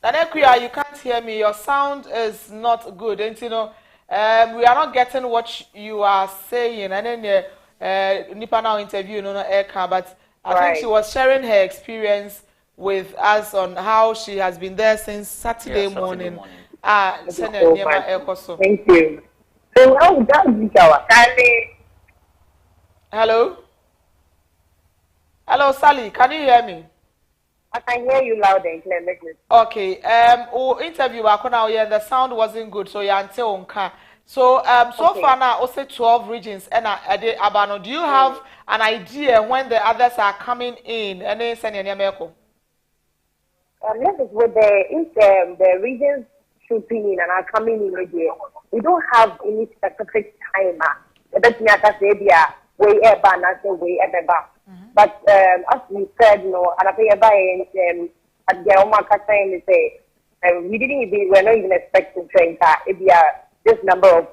[SPEAKER 1] Ekuya, you can't hear me. Your sound is not good, and you know, we are not getting what you are saying. And then Nipa now interview, no, Eka, but I think she was sharing her experience with us on how she has been there since Saturday morning.
[SPEAKER 4] Thank you.
[SPEAKER 1] Hello? Hello, Sally, can you hear me?
[SPEAKER 4] I can hear you loud and clear.
[SPEAKER 1] Okay, interview the sound wasn't good, so you're until onka. So so far now, also 12 regions, and Abano, do you have an idea when the others are coming in? And then send your
[SPEAKER 4] Yes, with the regions shooting in and are coming in again. We don't have any specific time. But as we said, no, and I pay by at the Omaka time say we're not even expecting train car. It be this number of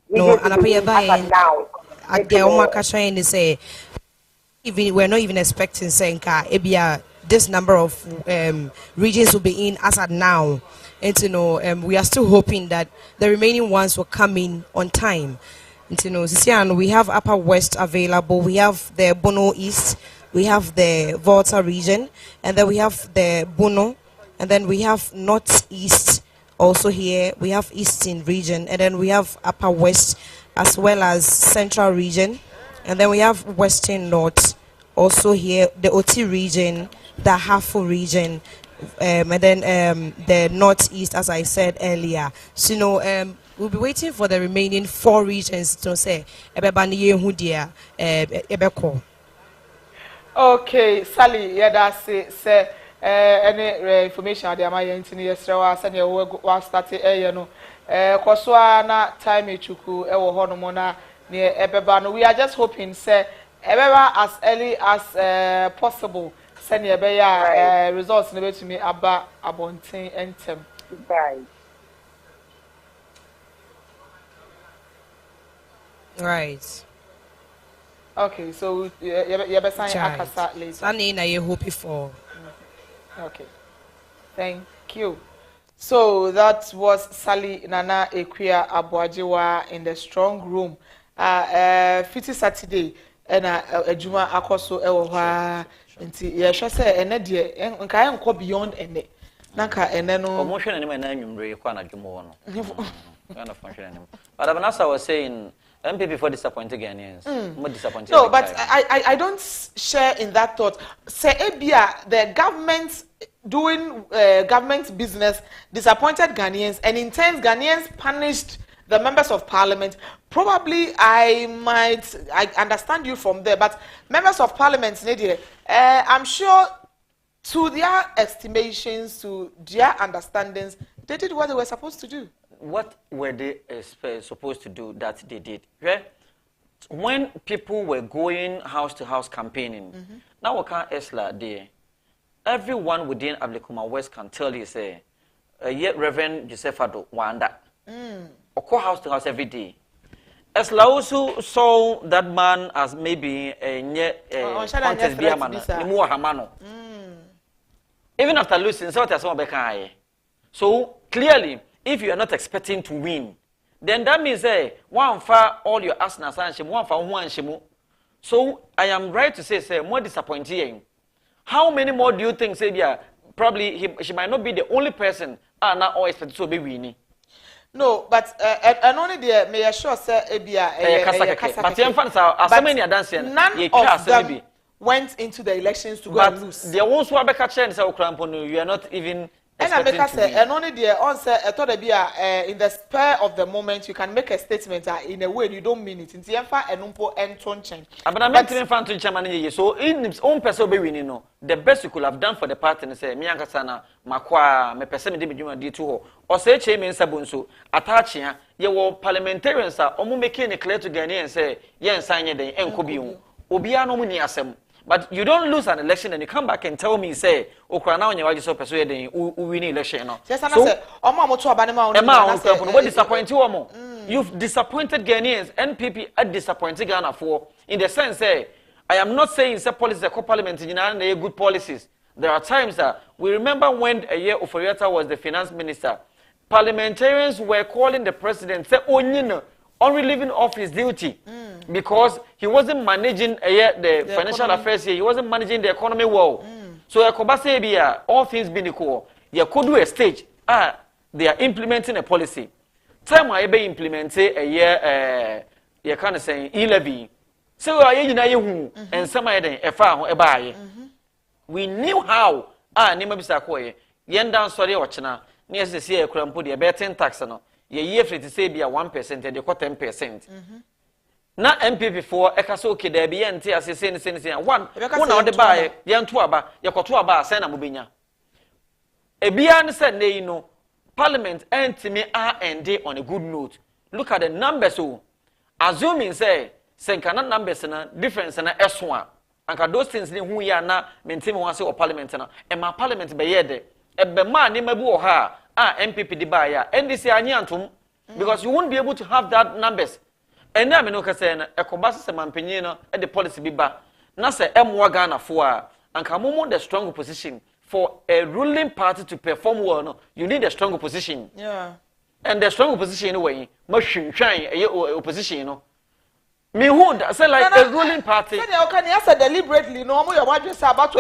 [SPEAKER 3] no, and I pay by
[SPEAKER 4] now.
[SPEAKER 3] At the Omaka train say even we're not even expecting saying car. It be this number of regions will be in as at now. And you know, we are still hoping that the remaining ones will come in on time. And you know, we have Upper West available. We have the Bono East. We have the Volta region, and then we have the Bono, and then we have Northeast Also here we have Eastern region, and then we have Upper West as well as Central region, and then we have Western North. Also here the Oti region, the Hafo region, and then the Northeast, as I said earlier. So we'll be waiting for the remaining 4 regions to say
[SPEAKER 1] okay, Sally, yeah, that's it. Say any information they are my intini yesterday. Send your work started no. Koswa na time chuku ewo hono mona near Ebeba. We are just hoping say Ebeba as early as possible. Send your results in the way to me about abonting entem.
[SPEAKER 3] Right.
[SPEAKER 1] Okay, so you better sign Akasa later.
[SPEAKER 3] Sunny na you hope for.
[SPEAKER 1] Okay. Thank you. So that was Sally Nana Equia Abuajiwa in the strong room. 50 Saturday and Juma Akoso Ewa. Nti ye hwe se ene de nka ye nko beyond ene nanka ene no
[SPEAKER 2] promotion ene na nwumre kwa na dwumo no kind of function ene but Abanasa was saying MPP for disappointed Ghanaians more disappointed.
[SPEAKER 1] No, but I don't share in that thought. Say Ebia the government doing government business disappointed Ghanaians, and in turn Ghanaians punished the members of parliament. Probably I understand you from there, but members of parliament, I'm sure to their estimations, to their understandings, they did what they were supposed to do.
[SPEAKER 2] What were they supposed to do that they did? Okay? When people were going house to house campaigning, now we can't Esla there. Everyone within Ablekuma West can tell you, say, yet Reverend Joseph Ado Wanda. Or call house to house every day. Esla also saw that man as maybe a contest beer man. Even after losing, so clearly, if you are not expecting to win, then that means one for all your asnas and one for one shimu. So I am right to say more disappointing. How many more do you think say probably she might not be the only person not always expected to be winning?
[SPEAKER 1] No, but and only the may assure say
[SPEAKER 2] but
[SPEAKER 1] none of them went into the elections to go and lose.
[SPEAKER 2] The ones who are back at you are not even.
[SPEAKER 1] And I make say, and only the answer, I thought in the spur of the moment, you can make a statement in a way you don't mean it. In the end, and umpo and change.
[SPEAKER 2] But I'm not even fan to chairman. So in his own person, we know the best you could have done for the party and say, Mianka Sana, Makwa, me person, me too, or say, Chairman Sabunsu, attaching your parliamentarians are almost making it clear to Ghanaians and say, yes, sign it, and Kobium, Obiano Muniasem. But you don't lose an election and you come back and tell me, say, Ukraine, you are so persuaded who win election. So, what disappoint you? You've disappointed Ghanaians, NPP are disappointed Ghana for, in the sense, I am not saying it's a policy, a co-parliament, and good policies. There are times that we remember when a year Oforiatta was the finance minister, parliamentarians were calling the president, say, oh, on relieving of his duty because he wasn't managing the financial affairs here. He wasn't managing the economy well. So all things being equal, you could do a stage. They are implementing a policy. Time I be implemented a year, you kind of saying e-levy. So and some a far a buy. We knew how. Nima Bisakoye, Yendan Sorry Ochana, near the sea, put a betting tax on. Year free to say be a 1% and they got 10%. Now MPP for Ekasoke there be NT as a saying one out the buy, young Tuaba, Yakotuaba, Sena Mubinya. A beyond said, they know, Parliament and me R&D on a good note. Look at the numbers, so assuming say, Senkana numbers and a difference and a S1. And those things who we are now maintaining one or Parliament and my Parliament by yede. A beman in my boha. MPP di buyer, NDC anyantum, because you won't be able to have that numbers. And now, I say, a Kobasa Mampinino at the policy biba. Nasa M. Wagana for and Kamumo the stronger position for a ruling party to perform well. No, you need a stronger position.
[SPEAKER 1] Yeah.
[SPEAKER 2] And the stronger position anyway, machine shine a opposition, you know. Me who say like a ruling party.
[SPEAKER 1] Can you answer deliberately? No, what you say about to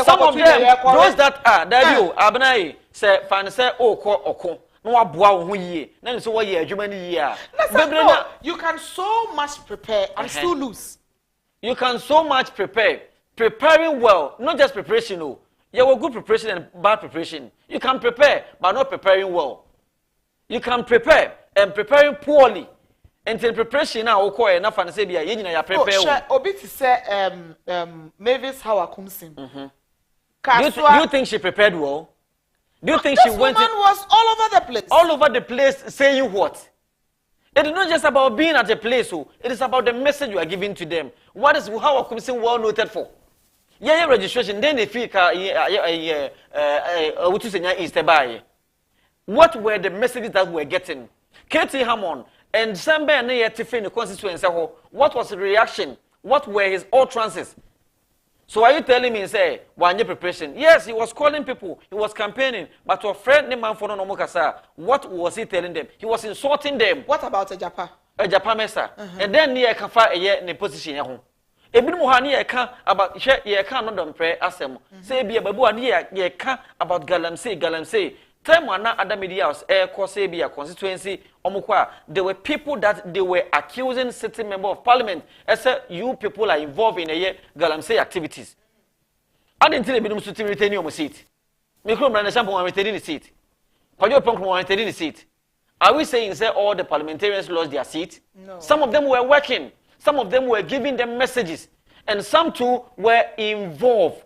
[SPEAKER 2] some of them, those that are that you Abnai say fan say oh ko no aboa wo ho yie na so wo ye adwuma ni yie a
[SPEAKER 1] no, you can so much prepare and still lose.
[SPEAKER 2] You can so much prepare. Preparing well, not just preparation. No, you have good preparation and bad preparation. You can prepare, but not preparing well. You can prepare and preparing poorly. Until preparation now, okay, enough and say, "Yeah, you know, prepare."
[SPEAKER 1] Oh, Obi to say, Mavis how I come sim.
[SPEAKER 2] Do you think she prepared well? Do you think she went?
[SPEAKER 1] This woman was all over the place.
[SPEAKER 2] All over the place, saying what? It is not just about being at a place. So it is about the message you are giving to them. What is how I come sim well noted for? Yeah, registration. Then they feel what were the messages that we were getting? Katie Hammond and Sambe near Tiffany constituency. What was the reaction? What were his utterances? So are you telling me, say, one year preparation? Yes, he was calling people, he was campaigning, but to a friend named Manfono Nomokasa, what was he telling them? He was insulting them.
[SPEAKER 1] What about a Japan?
[SPEAKER 2] A Japan mesa. And then near Kafa a year in a position. Ebinu muhani eka about ye can not pray asem. Say be a babu and ye can about galamsey. Time one other medias air cause be a constituency omukwa. There were people that they were accusing sitting member of parliament as you people are involved in a year galamsey activities. I didn't tell you to retain your seat. Mikro brand shampoo and retain the seat. Payo punk and retain the seat. Are we saying say all the parliamentarians lost their seat?
[SPEAKER 1] No.
[SPEAKER 2] Some of them were working. Some of them were giving them messages, and some too were involved.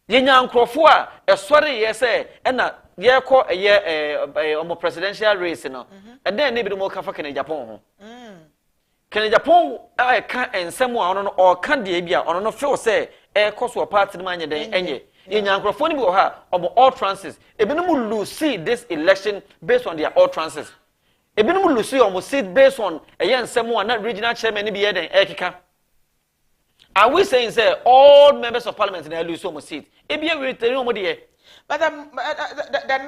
[SPEAKER 2] Yenya nkrofo a sorry yes and ye call a year presidential race no and then maybe more kafa Kenya Japan Kenya Japan I can and someone or can the bia on no feel say e cost wa party man den enye yenya nkrofo ni bi wo ha all trances e bi no lose see this election based on their all trances. Ebinum lucy almost sit based on a young someone not regional chairman be than Ekika. Are we saying say all members of parliament in lose almost seat? But
[SPEAKER 1] the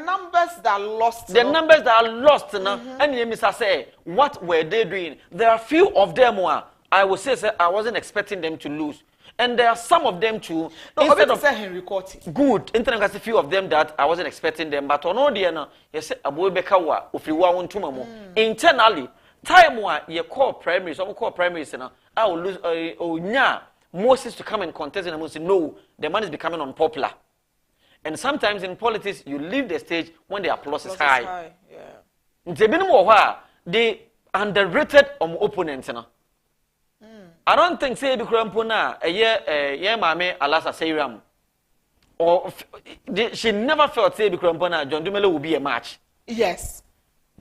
[SPEAKER 1] numbers that lost
[SPEAKER 2] numbers that are lost now, and you say what were they doing? There are few of them who I would say I wasn't expecting them to lose. And there are some of them too.
[SPEAKER 1] No, instead of Henry Cotti.
[SPEAKER 2] Good. Internet has a few of them that I wasn't expecting them. But on all the other, you say Abu Bekawa, Ufiwa Untumamu. Internally, time one you call primaries, some call primaries, I will lose Moses to come and contest and I will say, no, the man is becoming unpopular. And sometimes in politics, you leave the stage when the applause is high. Yeah. They underrated opponents. I don't think say be krampona a year mame alasa sayram or she never felt say be krampona John Dumelo will be a match.
[SPEAKER 1] Yes.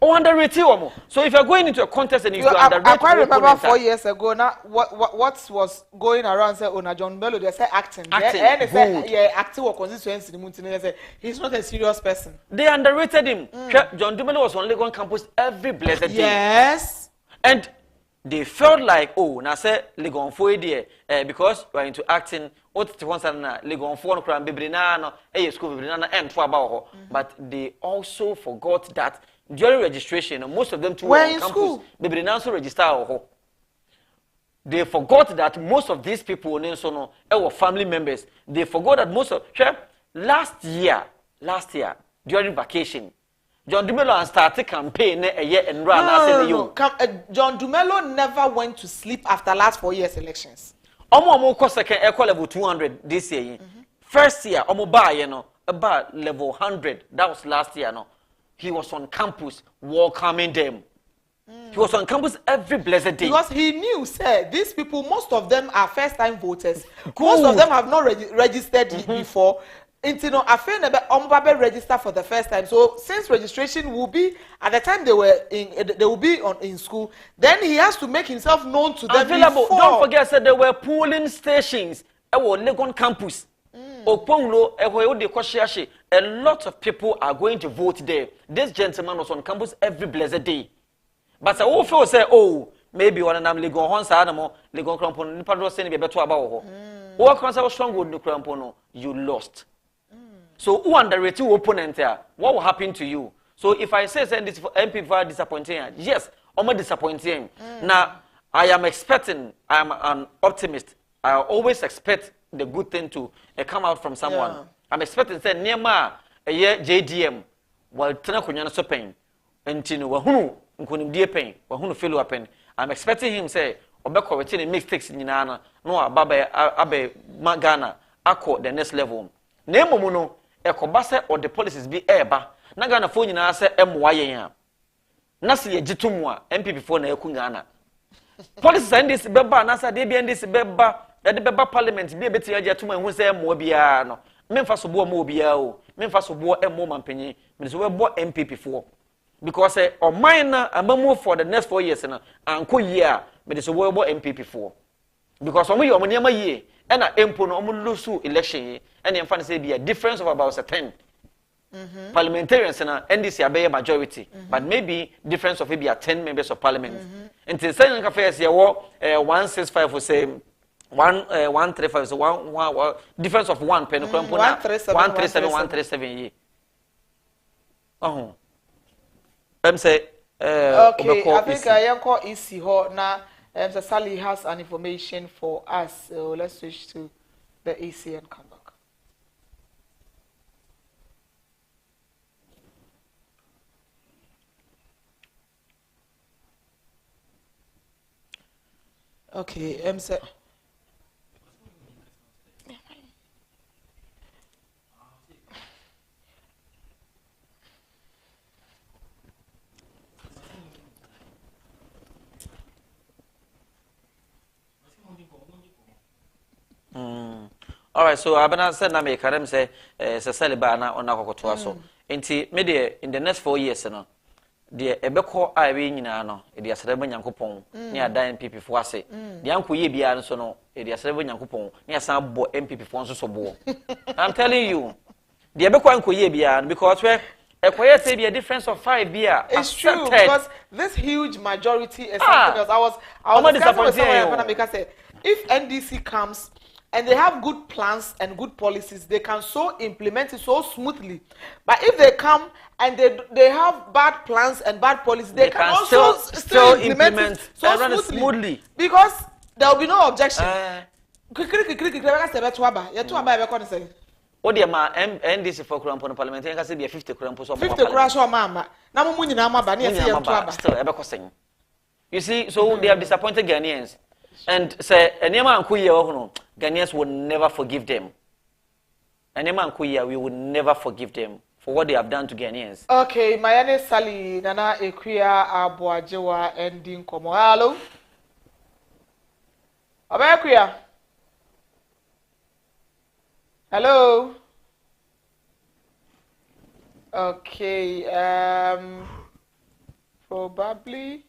[SPEAKER 2] Oh, underrate you. So if you're going into a contest and you underrate,
[SPEAKER 1] I quite remember 4 years ago now what was going around say on John Bello they say acting. And they say yeah acting or constituency they say he's not a serious person.
[SPEAKER 2] They underrated him. John Dumelo was on Legon campus every blessed day.
[SPEAKER 1] Yes.
[SPEAKER 2] And they felt like, oh, now say Legon for because you are into acting. What to once and Legon for no bibrinano, school bibrinana and about. But they also forgot that during registration, most of them too were in campus. Bibrinano also register. They forgot that most of these people were family members. They forgot that most of last year during vacation. John Dumelo started campaign a year and ran.
[SPEAKER 1] John Dumelo never went to sleep after last 4 years elections.
[SPEAKER 2] Omo second equal level 200 this year. First year, about level 100. That was last year. No, he was on campus welcoming them. He was on campus every blessed day
[SPEAKER 1] because he knew, sir, these people, most of them are first-time voters. Most of them have not registered before. I register for the first time. So since registration will be at the time they will be in school, then he has to make himself known to them.
[SPEAKER 2] Available.
[SPEAKER 1] Before.
[SPEAKER 2] Don't forget, sir, there were polling stations at Legon campus. Oponglo, a lot of people are going to vote there. This gentleman was on campus every blessed day. But I will say, oh, maybe one of them Legon Honsa Adamo, Legon Crampon, Nipadro sending a better about. What concern was strong with the Crampono? You lost. So who underrate your opponent there? What will happen to you? So if I say this for MP for disappointing, yes, I'm disappointing. Now I am expecting. I am an optimist. I always expect the good thing to come out from someone. Yeah. I'm expecting say Nema a year JDM wa tena konya no so pen enti no wa hunu nkonimdie pen wa hunu failure pen. I'm expecting him say obekọrect the mistakes nyina na no abe Ghana akọ the next level na emomu no ekoba se or the policies bi eba na Ghana fo nyina se emoa yen a na se yegitumu a MPP fo na eku Ghana policies and this beba na sa de bi and this beba de beba parliament bi ebeti agetumu ehun se emoa bia no memfa so bo mo bia o memfa so bo emo mampanyi me so we bo MPP fo because oman na amamu for the next 4 years na anko year me so we bo MPP fo because omo ye omo niam ye e na empo no omo lose election and em fan say be a difference of about 10 parliamentarians na NDC abeye majority but maybe difference of maybe 10 members of parliament until say nka first year wo 165 for say 135 so one difference of 1 pen ko empo na 137 ye say
[SPEAKER 1] okay, I think I call EC ho now. Sally has an information for us, so let's switch to the EC and come back. Okay, say.
[SPEAKER 2] All right, so Abana said na me kadem say celebrate na ona kokoto so. Enti me de in the next 4 years no de ebekọ awe nyina no e de asereba nyankopon ne adan MPP fo ase. De anko ye bia no so no e de asereba nyankopon ne asan bo MPP fo nso so bo. I'm telling you. De ebekọ anko ye bia no because we ekoye say be a difference of 5 bia.
[SPEAKER 1] It's true because this huge majority is something else. I was disappointed with someone because if NDC comes and they have good plans and good policies, they can so implement it so smoothly. But if they come and they have bad plans and bad policies, they can also still implement it so smoothly. Because there will be no objection.
[SPEAKER 2] What ma NDC for Kurampo Parliament can say be 50 Kurampo so
[SPEAKER 1] 50 Kurampo mama. Na mo nyina ma ba na say yetwa ba.
[SPEAKER 2] Still ebekoseng. You see, so they have disappointed Ghanaians. And say Enema Ankuye no Ghanaians will never forgive them. Enema Ankuye, we will never forgive them for what they have done to Ghanaians.
[SPEAKER 1] Okay, Mayane Sally Nana Ekuya Abuajewa ending komo. Hello. Ekuya. Hello. Okay, probably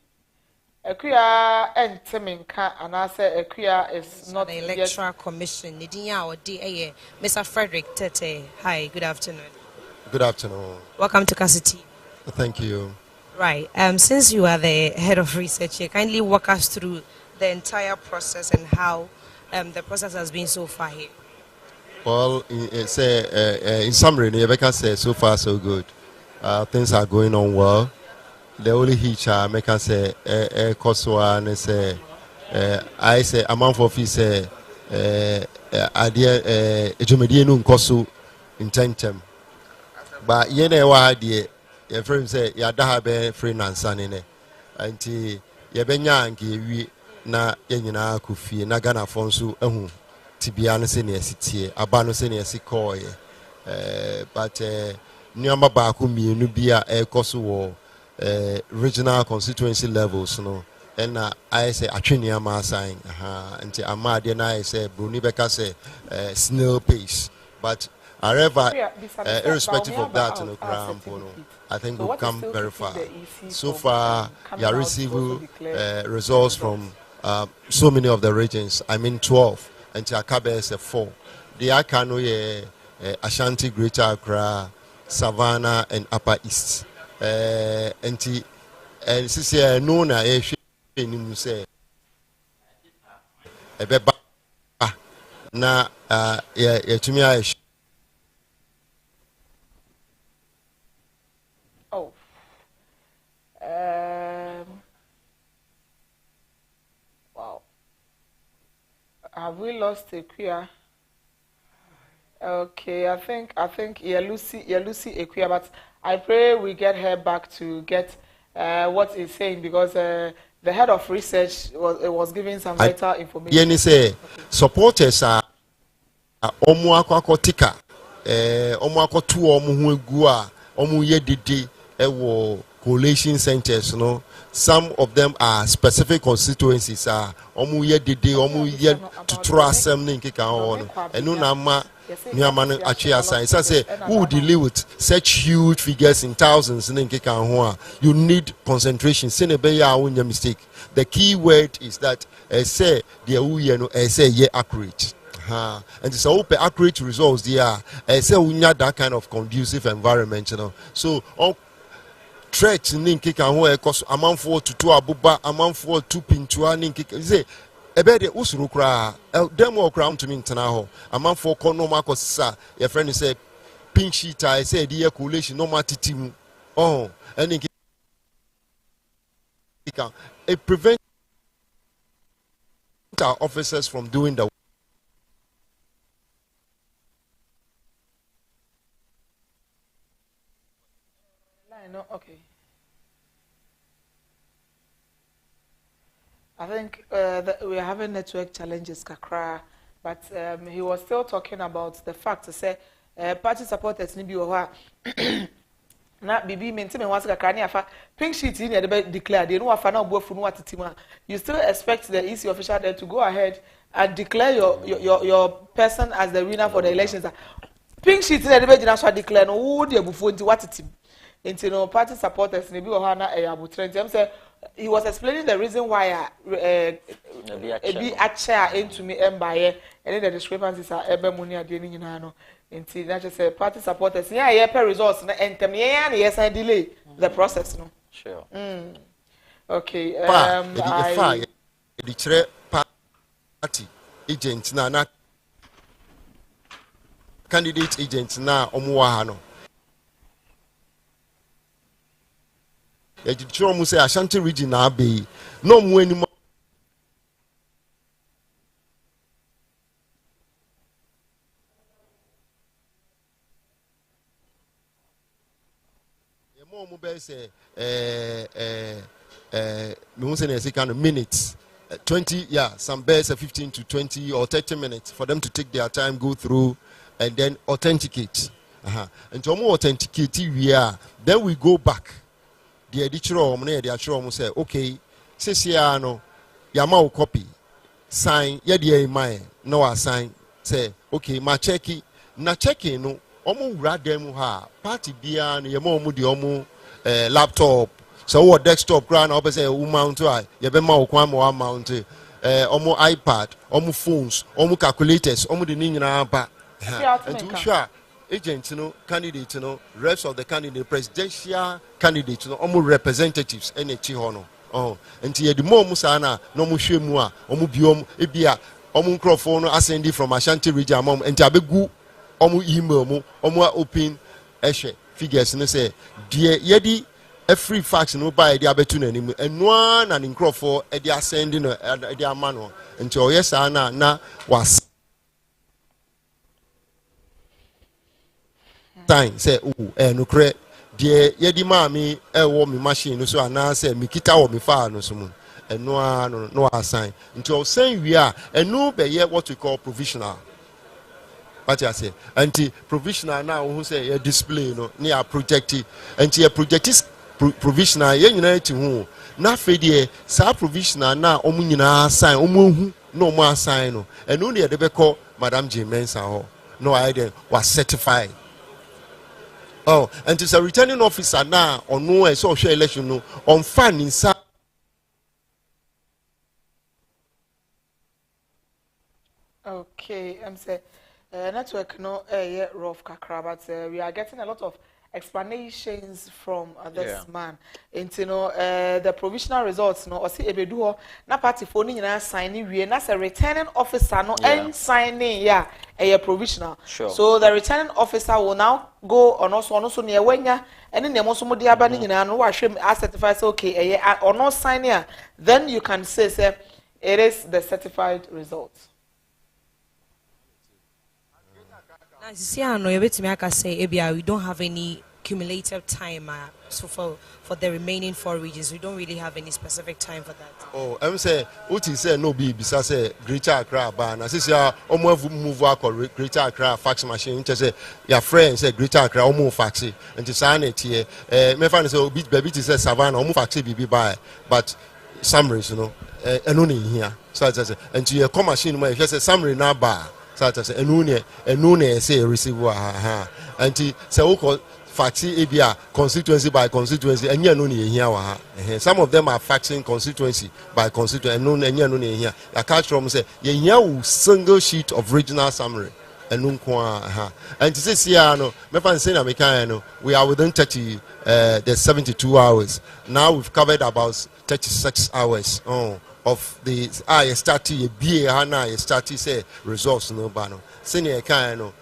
[SPEAKER 1] Ekuya entiminka and I say Ekuya is not
[SPEAKER 3] the electoral commission. Nidinya or DA, Mr. Frederick Tete. Hi, good afternoon.
[SPEAKER 6] Good afternoon.
[SPEAKER 3] Welcome to CACI.
[SPEAKER 6] Thank you.
[SPEAKER 3] Right. Since you are the head of research here, kindly walk us through the entire process and how the process has been so far here.
[SPEAKER 6] Well, in summary, Rebecca said so far so good. Things are going on well. The only hitch I can say Koswa and say I say amount of fees idea ejumedienu nkoso intentem. But yene wa idea your friend say ya da be free nansa ne anti ye benya anke wi na yenyina akufie na Ghana fo nso ehu tibia no se ne asitie aba no se ne asikoye but nyamba ba ku mienu bia ekoso wo regional constituency levels no and I say atwenia ma sign nti amade na I say bruni beka say snail pace but however irrespective of that no I think we've come very far so far. You are receiving results from so many of the regions. I mean 12 and Akabe is 4. The Akano Ashanti, Greater Accra, Savannah and Upper East. And this is known as say na to
[SPEAKER 1] wow. Have we lost a queer? Okay, I think Lucy Equia, but I pray we get her back to get what he's saying because the head of research was giving some vital information.
[SPEAKER 6] Yeni say supporters are omu akwa tika omu akotu omu hu egu a omu ye didi ewo collation centers no. Some of them are specific constituencies omu ye didi omu ye tuturo asem ne nkeka ho no enu na ma nuama no atwe asan say who would deal with such huge figures in thousands ne nkeka ho a you need concentration say ne be ya wonya mistake. The key word is that say the uye no say ye accurate. And it's open accurate results there. Say we need that kind of conducive environment, you know. So all threats ninki kan ho cause amanfo tutu abuba amanfo tu pintua ninki say ebe de usuru kra dem wo kra ntumi ntena ho amanfo ko no makosa your friend say pink sheet I say the collation no matitimu oh and ninki it prevents our officers from doing the
[SPEAKER 1] no, okay. I think we are having network challenges, Kakra, but he was still talking about the fact to say party supporters ni bi wa na bibi maintain was Kakra ni afa pink sheet in the declare they no afa na obuafu no atetima. You still expect the EC official there to go ahead and declare your person as the winner for the elections. Pink sheet in the debate declare no who the obufu nti watetim. Into no party supporters maybe ohana abutrent am say he was explaining the reason why ebi acha into me embaye and the discrepancies are ebe money ade ni nyina no into that just say party supporters yeah per results na entem yeah na yes delay the process no
[SPEAKER 2] sure
[SPEAKER 1] okay
[SPEAKER 6] the chere party agent na candidate agent na omuwa ha no ya jitro mu say Ashanti region na be no mu animo ye mo mu be say me hu say na say minutes 20 some bears 15 to 20 or 30 minutes for them to take their time go through and then authenticate and to more authenticate then we go back the editor say okay sisia no yama copy sign ya dey my no assign say okay ma checki na checking no omo wura dem ha party bia no yama omo de omo laptop so what desktop ground na say we mount to ya be ma okwan ma mount omo ipad omo phones omo calculators omo de ni nyina ba and to sure agent candidate reps of the candidate presidential candidate almost representatives NH hono and the more musana no mushemu a omu biom ebia omu nkrofo no ascendi from Ashanti region mom and abegu omu email mu omu open ehwe figures no say de yedi a free fax no buy de abetu nanim enua na nkrofo e de ascendi no e de amano nti oyesa na was time say no kre de yedi maami wo me machine no so ana say me kita wo me fa no so mu eno no assign until saying we are eno be ye what we call provisional what I say anti provisional now who say a display no near projecti anti a project provisional ye nyina ti hu na fe de sa provisional na omu nyina assign omu hu no omu assign no eno ne de be call Madam J Mensa ho no I then was certified. Oh, and it's a returning officer now on no social election no on fan inside.
[SPEAKER 1] Okay, I'm saying network no yeah rough kakra, but we are getting a lot of explanations from this man. And you know the provisional results no or see ebedu na party phone nyina signing we na say returning officer no and signing a provisional.
[SPEAKER 2] Sure.
[SPEAKER 1] So the returning officer will now go on also near wenya and then also mo dia ba nyina no wa hwem certify say okay or no signing then you can say it is the certified result.
[SPEAKER 3] No, we don't have any cumulative time so for the remaining 4 regions? We don't really have any specific time for that.
[SPEAKER 6] Oh, I'm say what he said no be bisa say Greater Accra ban. As is ya almost move work or Greater Accra fax machine. Just say your friend say Greater Accra almost faxi and to sign it here. Me find say baby to say Savannah almost faxi be by, but summaries and only here. So I say and to your com machine where just say summary na bar. So I say and no say receive and to say faxing ABR constituency by constituency and you know here. Some of them are faxing constituency by constituency and no here. I catch from say you single sheet of regional summary and and to say no me fan say na me kan we are within 30 the 72 hours. Now we've covered about 36 hours of the starting BA starting say results no bano. Senior kan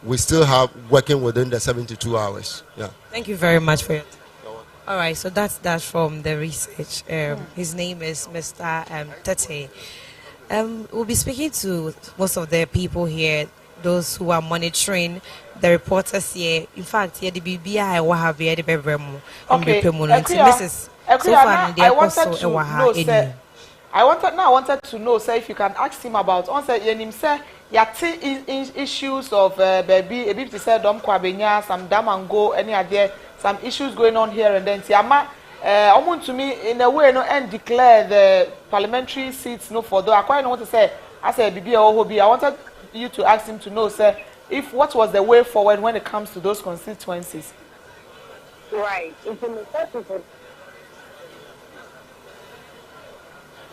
[SPEAKER 6] we still have working within the 72 hours. Yeah.
[SPEAKER 3] Thank you very much for it. All right, so that's that from the research. His name is Mr. Tete. We'll be speaking to most of the people here, those who are monitoring the reporters here. In fact, here the BBI will have here the Bebremo.
[SPEAKER 1] Okay.
[SPEAKER 3] Mrs.
[SPEAKER 1] I wanted to know, say, if you can ask him about. On say, yenim say, yati issues of baby. A bit said, dom kwabenya, some dam and go, any other, some issues going on here and then. Tiama, want to me in a way, no, and declare the parliamentary seats, no, for though. I quite know what to say. I said, BB or Hobby. I wanted you to ask him to know, sir, if what was the way forward when it comes to those constituencies.
[SPEAKER 4] Right.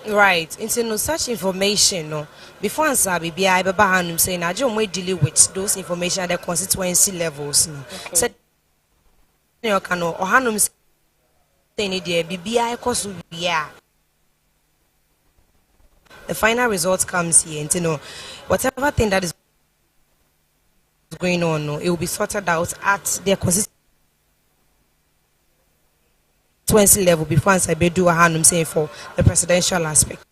[SPEAKER 3] Right. Into no such information, no. Before answer BBI, I be hanum saying I don't wait deal with those information at the constituency levels. No.
[SPEAKER 1] Okay.
[SPEAKER 3] Said you can or hanum saying the BBI course yeah. The final result comes here, and you know, whatever thing that is going on, no, it will be sorted out at the constituency level before I be do a hand saying for the presidential aspect.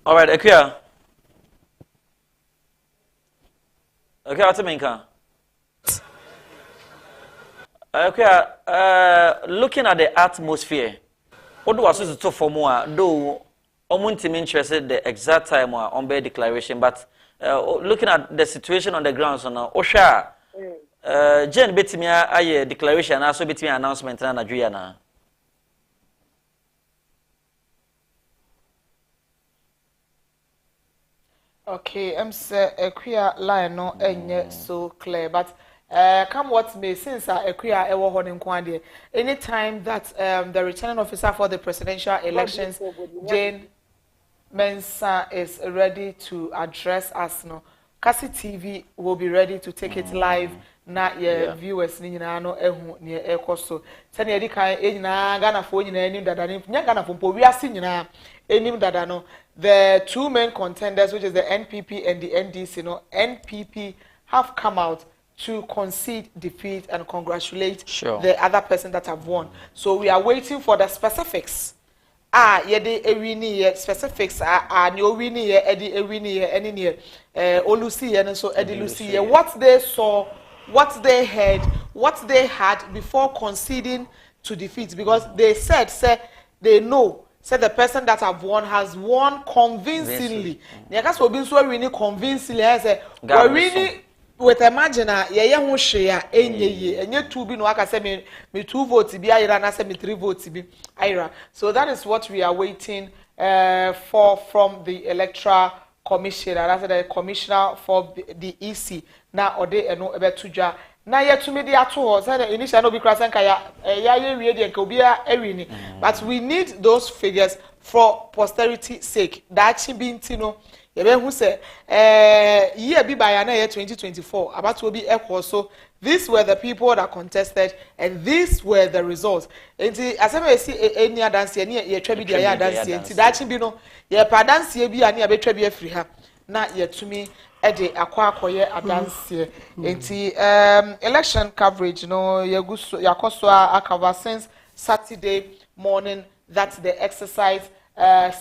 [SPEAKER 2] All right, Akia. Okay, what's the main car? Okay, looking at the atmosphere, what do I say to for more? Though I'm interested the exact time on their declaration, but looking at the situation on the ground, so now, Osha. Jen betimia aye declaration na so betimia announcement na Nigeria na.
[SPEAKER 1] Okay, say Akuya line no enye so clear, but come what may, since Akuya ewo ho nkwande, anytime that the returning officer for the presidential elections, Jane Mensah, is ready to address us, no, CACI TV will be ready to take it live. Na ye viewers ni nyina no ehu ne ekoso se ne edikan enyina Ghana fo nyina enim dada ne nya Ghana fo mpo wiase nyina enim dada no. The two main contenders, which is the NPP and the NDC, no, NPP have come out to concede defeat and congratulate the other person that have won. So we are waiting for the specifics. Yede ewini ye specifics ni owini ye edi ewini ye eni ne olusi ye no so edi lusi ye. What they saw, what they heard, what they had before conceding to defeat, because they said, say they know, say the person that have won has won convincingly. Nekas will be so really convincingly. I say, we really with imagine ye ho hwea enye two bi no aka say me 2 votes bi ayira na say me 3 votes bi ayira. So that is what we are waiting for from the electoral commission, and that's the commissioner for the EC. Na ode eno ebetudwa na yetumi de ato ho say the initial no be krasan ka ya wie de nka obi a ewini, but we need those figures for posterity sake. That chi bi ntino yebe hu say year bi by na year 2024 about to be ekwo. So these were the people that contested and these were the results. Enti asema esi eni adanse ne ye twa bi de ya adanse enti that chi bi no ye pa adanse bi ani abetwa bi afiri ha na yetumi ede akwakoye adanse enti election coverage no yakoso akava since Saturday morning that the exercise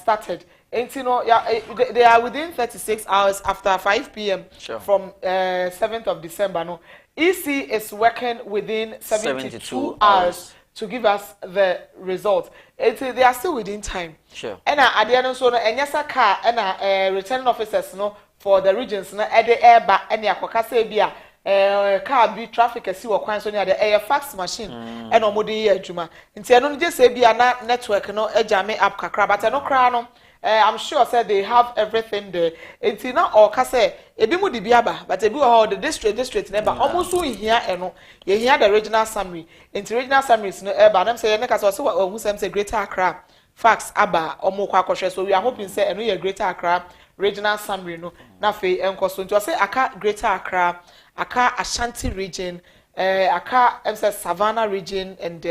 [SPEAKER 1] started. And you know, yeah, they are within 36 hours after 5 p.m.
[SPEAKER 2] Sure.
[SPEAKER 1] from 7th of December. No, EC is working within 72 hours to give us the result. They are still within time.
[SPEAKER 2] Sure.
[SPEAKER 1] And at the end, so no, and yes, a car and returning officers no for the regions no at the air back and the aquacase bia. Car be traffic as you are so near the air fax machine and omodi juma. Inti no just say be a network no e jame up kakra but no crown. I'm sure said they have everything there. Inti na or kase ebi mu di biaba but ebi ho the district never almost so here eno ye hear the regional summary. Inti regional summaries no eba nam say na kase so who say Greater Accra fax aba omo kwa kwhwe so we are hoping say eno ye Greater Accra regional summary no na fe enko so nti say aka Greater Accra aka Ashanti region, aka Savannah region, and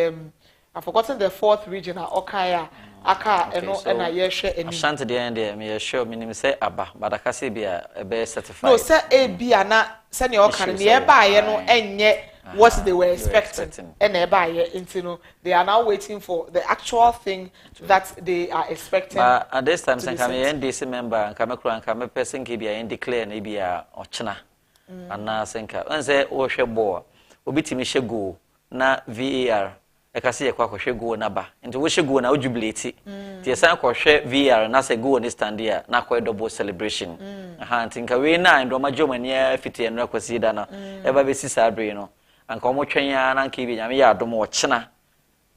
[SPEAKER 1] I've forgotten the fourth region, Okaya, aka, and I yeshe any.
[SPEAKER 2] Ashanti the end, me sure, meaning say Abba, but I can say be a certified.
[SPEAKER 1] No, say A B and not send your can nearby, and yet what they were expecting, and nearby, you they are now waiting for the actual thing that they are expecting.
[SPEAKER 2] At this time, some NDC member and Kamakura and Kame person can be a declare and be a Ochina. Ana senka anse wo hwe bo obitimi hye go na VAR ekase ye kwa hwe go na ba nti wo hye go na ojubilate ti esan kwa hwe VAR na se go ni stand here na kwa double celebration aha nti nka we na ndo majomani afiti eno akwasi da na eba be sisabre no anka omo twen ya na nka bi nyame ya adom wo chena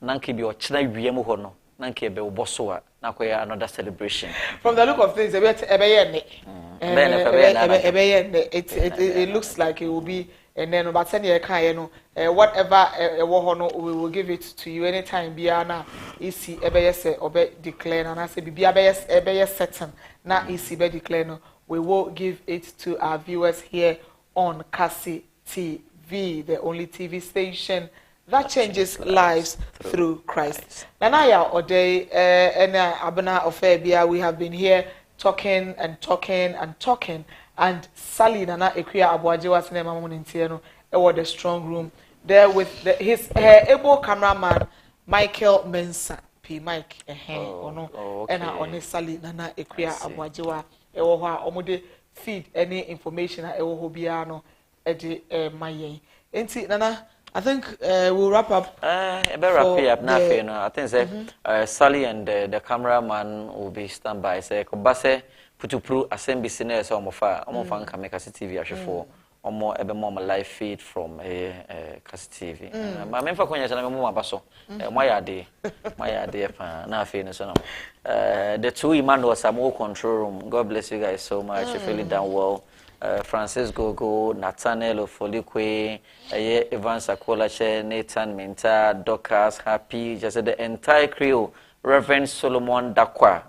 [SPEAKER 2] na nka bi o chena wiem ho no na nka be wo boso a na kwa ya another celebration.
[SPEAKER 1] From the look of things it looks like it will be and then about 10 years whatever we will give it to you anytime biana isi ebeyese obe declare and I say bibia ebeye certain na isi be declare no we will give it to our viewers here on CACI TV, the only TV station that changes lives through Christ. Nanaya Ode and Abena Ofebia, we have been here talking and Sally Nana Equia Abuajewa Cinema Monintiano was the strong room there with his able cameraman Michael Mensah P Mike and on Sally Nana Equia Abuajewa Omude feed any information at Ewohobiano Eddie Maye. Nana, I think we'll wrap up.
[SPEAKER 2] Nothing. I think Sally and the cameraman will be standby. Say, Kobase putupru assembly senior so omofa nka make CACI TV ahwefo omo ebe mo live feed from CACI TV. Ma memfa konya chana memo abaso. Moyade pa na afi ne so no. The two Emmanuel Samo control room. God bless you guys so much. You feel it down well. Francis Gogo, Nathaniel Ofolikwe, Evans Akolache, Nathan Minta, Docas, Happy, just the entire crew, Reverend Solomon Dakwa,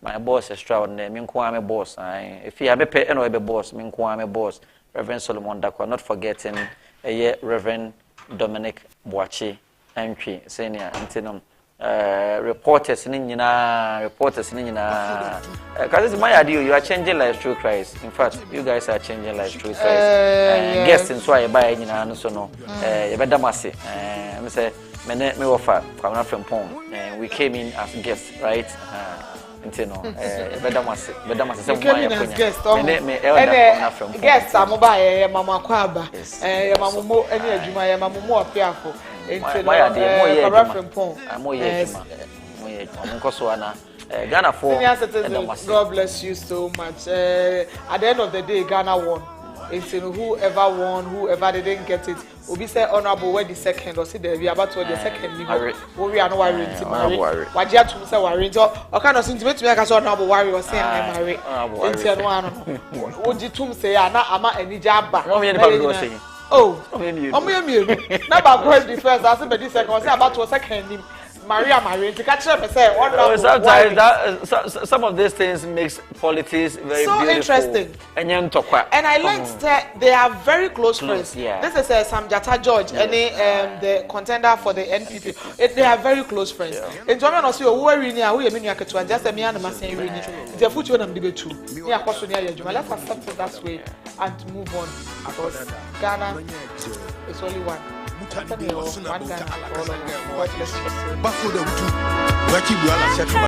[SPEAKER 2] my boss extraordinary, Minkwame boss. If you have a pay, anyway, boss, Minkwame boss, Reverend Solomon Dakwa, not forgetting Reverend Dominic Boachi, entry, senior, Antinum. Reporters nina because it's my idea you are changing lives through Christ. In fact, you guys are changing lives through Christ. Guests in so I buy no so no better mercy me say me offer from Pong and we came in as guests, right? Better mercy
[SPEAKER 1] say guests are mobile mama kwaba mama mo any adwuma mama mo afiafo.
[SPEAKER 2] Ghana for
[SPEAKER 1] God bless you so much. At the end of the day, Ghana won. It's whoever won, whoever didn't get it. Obi say honorable where the second or see the about to the second. We are no worrying. Wajia to say worrying. So I kind of seem to me like I honorable worry or say I'm married. Would you to say na ama any job back? Oh, now about going the first, I said, but this second, I said about to a second. Maria, to catch up and say,
[SPEAKER 2] sometimes some of these things makes politics very so beautiful. Interesting. And
[SPEAKER 1] I learned that they are very close friends.
[SPEAKER 2] Yeah.
[SPEAKER 1] This is Sam Jata George, the contender for the NPP. They are very close friends. In German, also, who are in here, who are in here, just a man must say, the future and debate too. Let's accept it that way and move on because Ghana is only one. One Ghana for all of us. God bless you.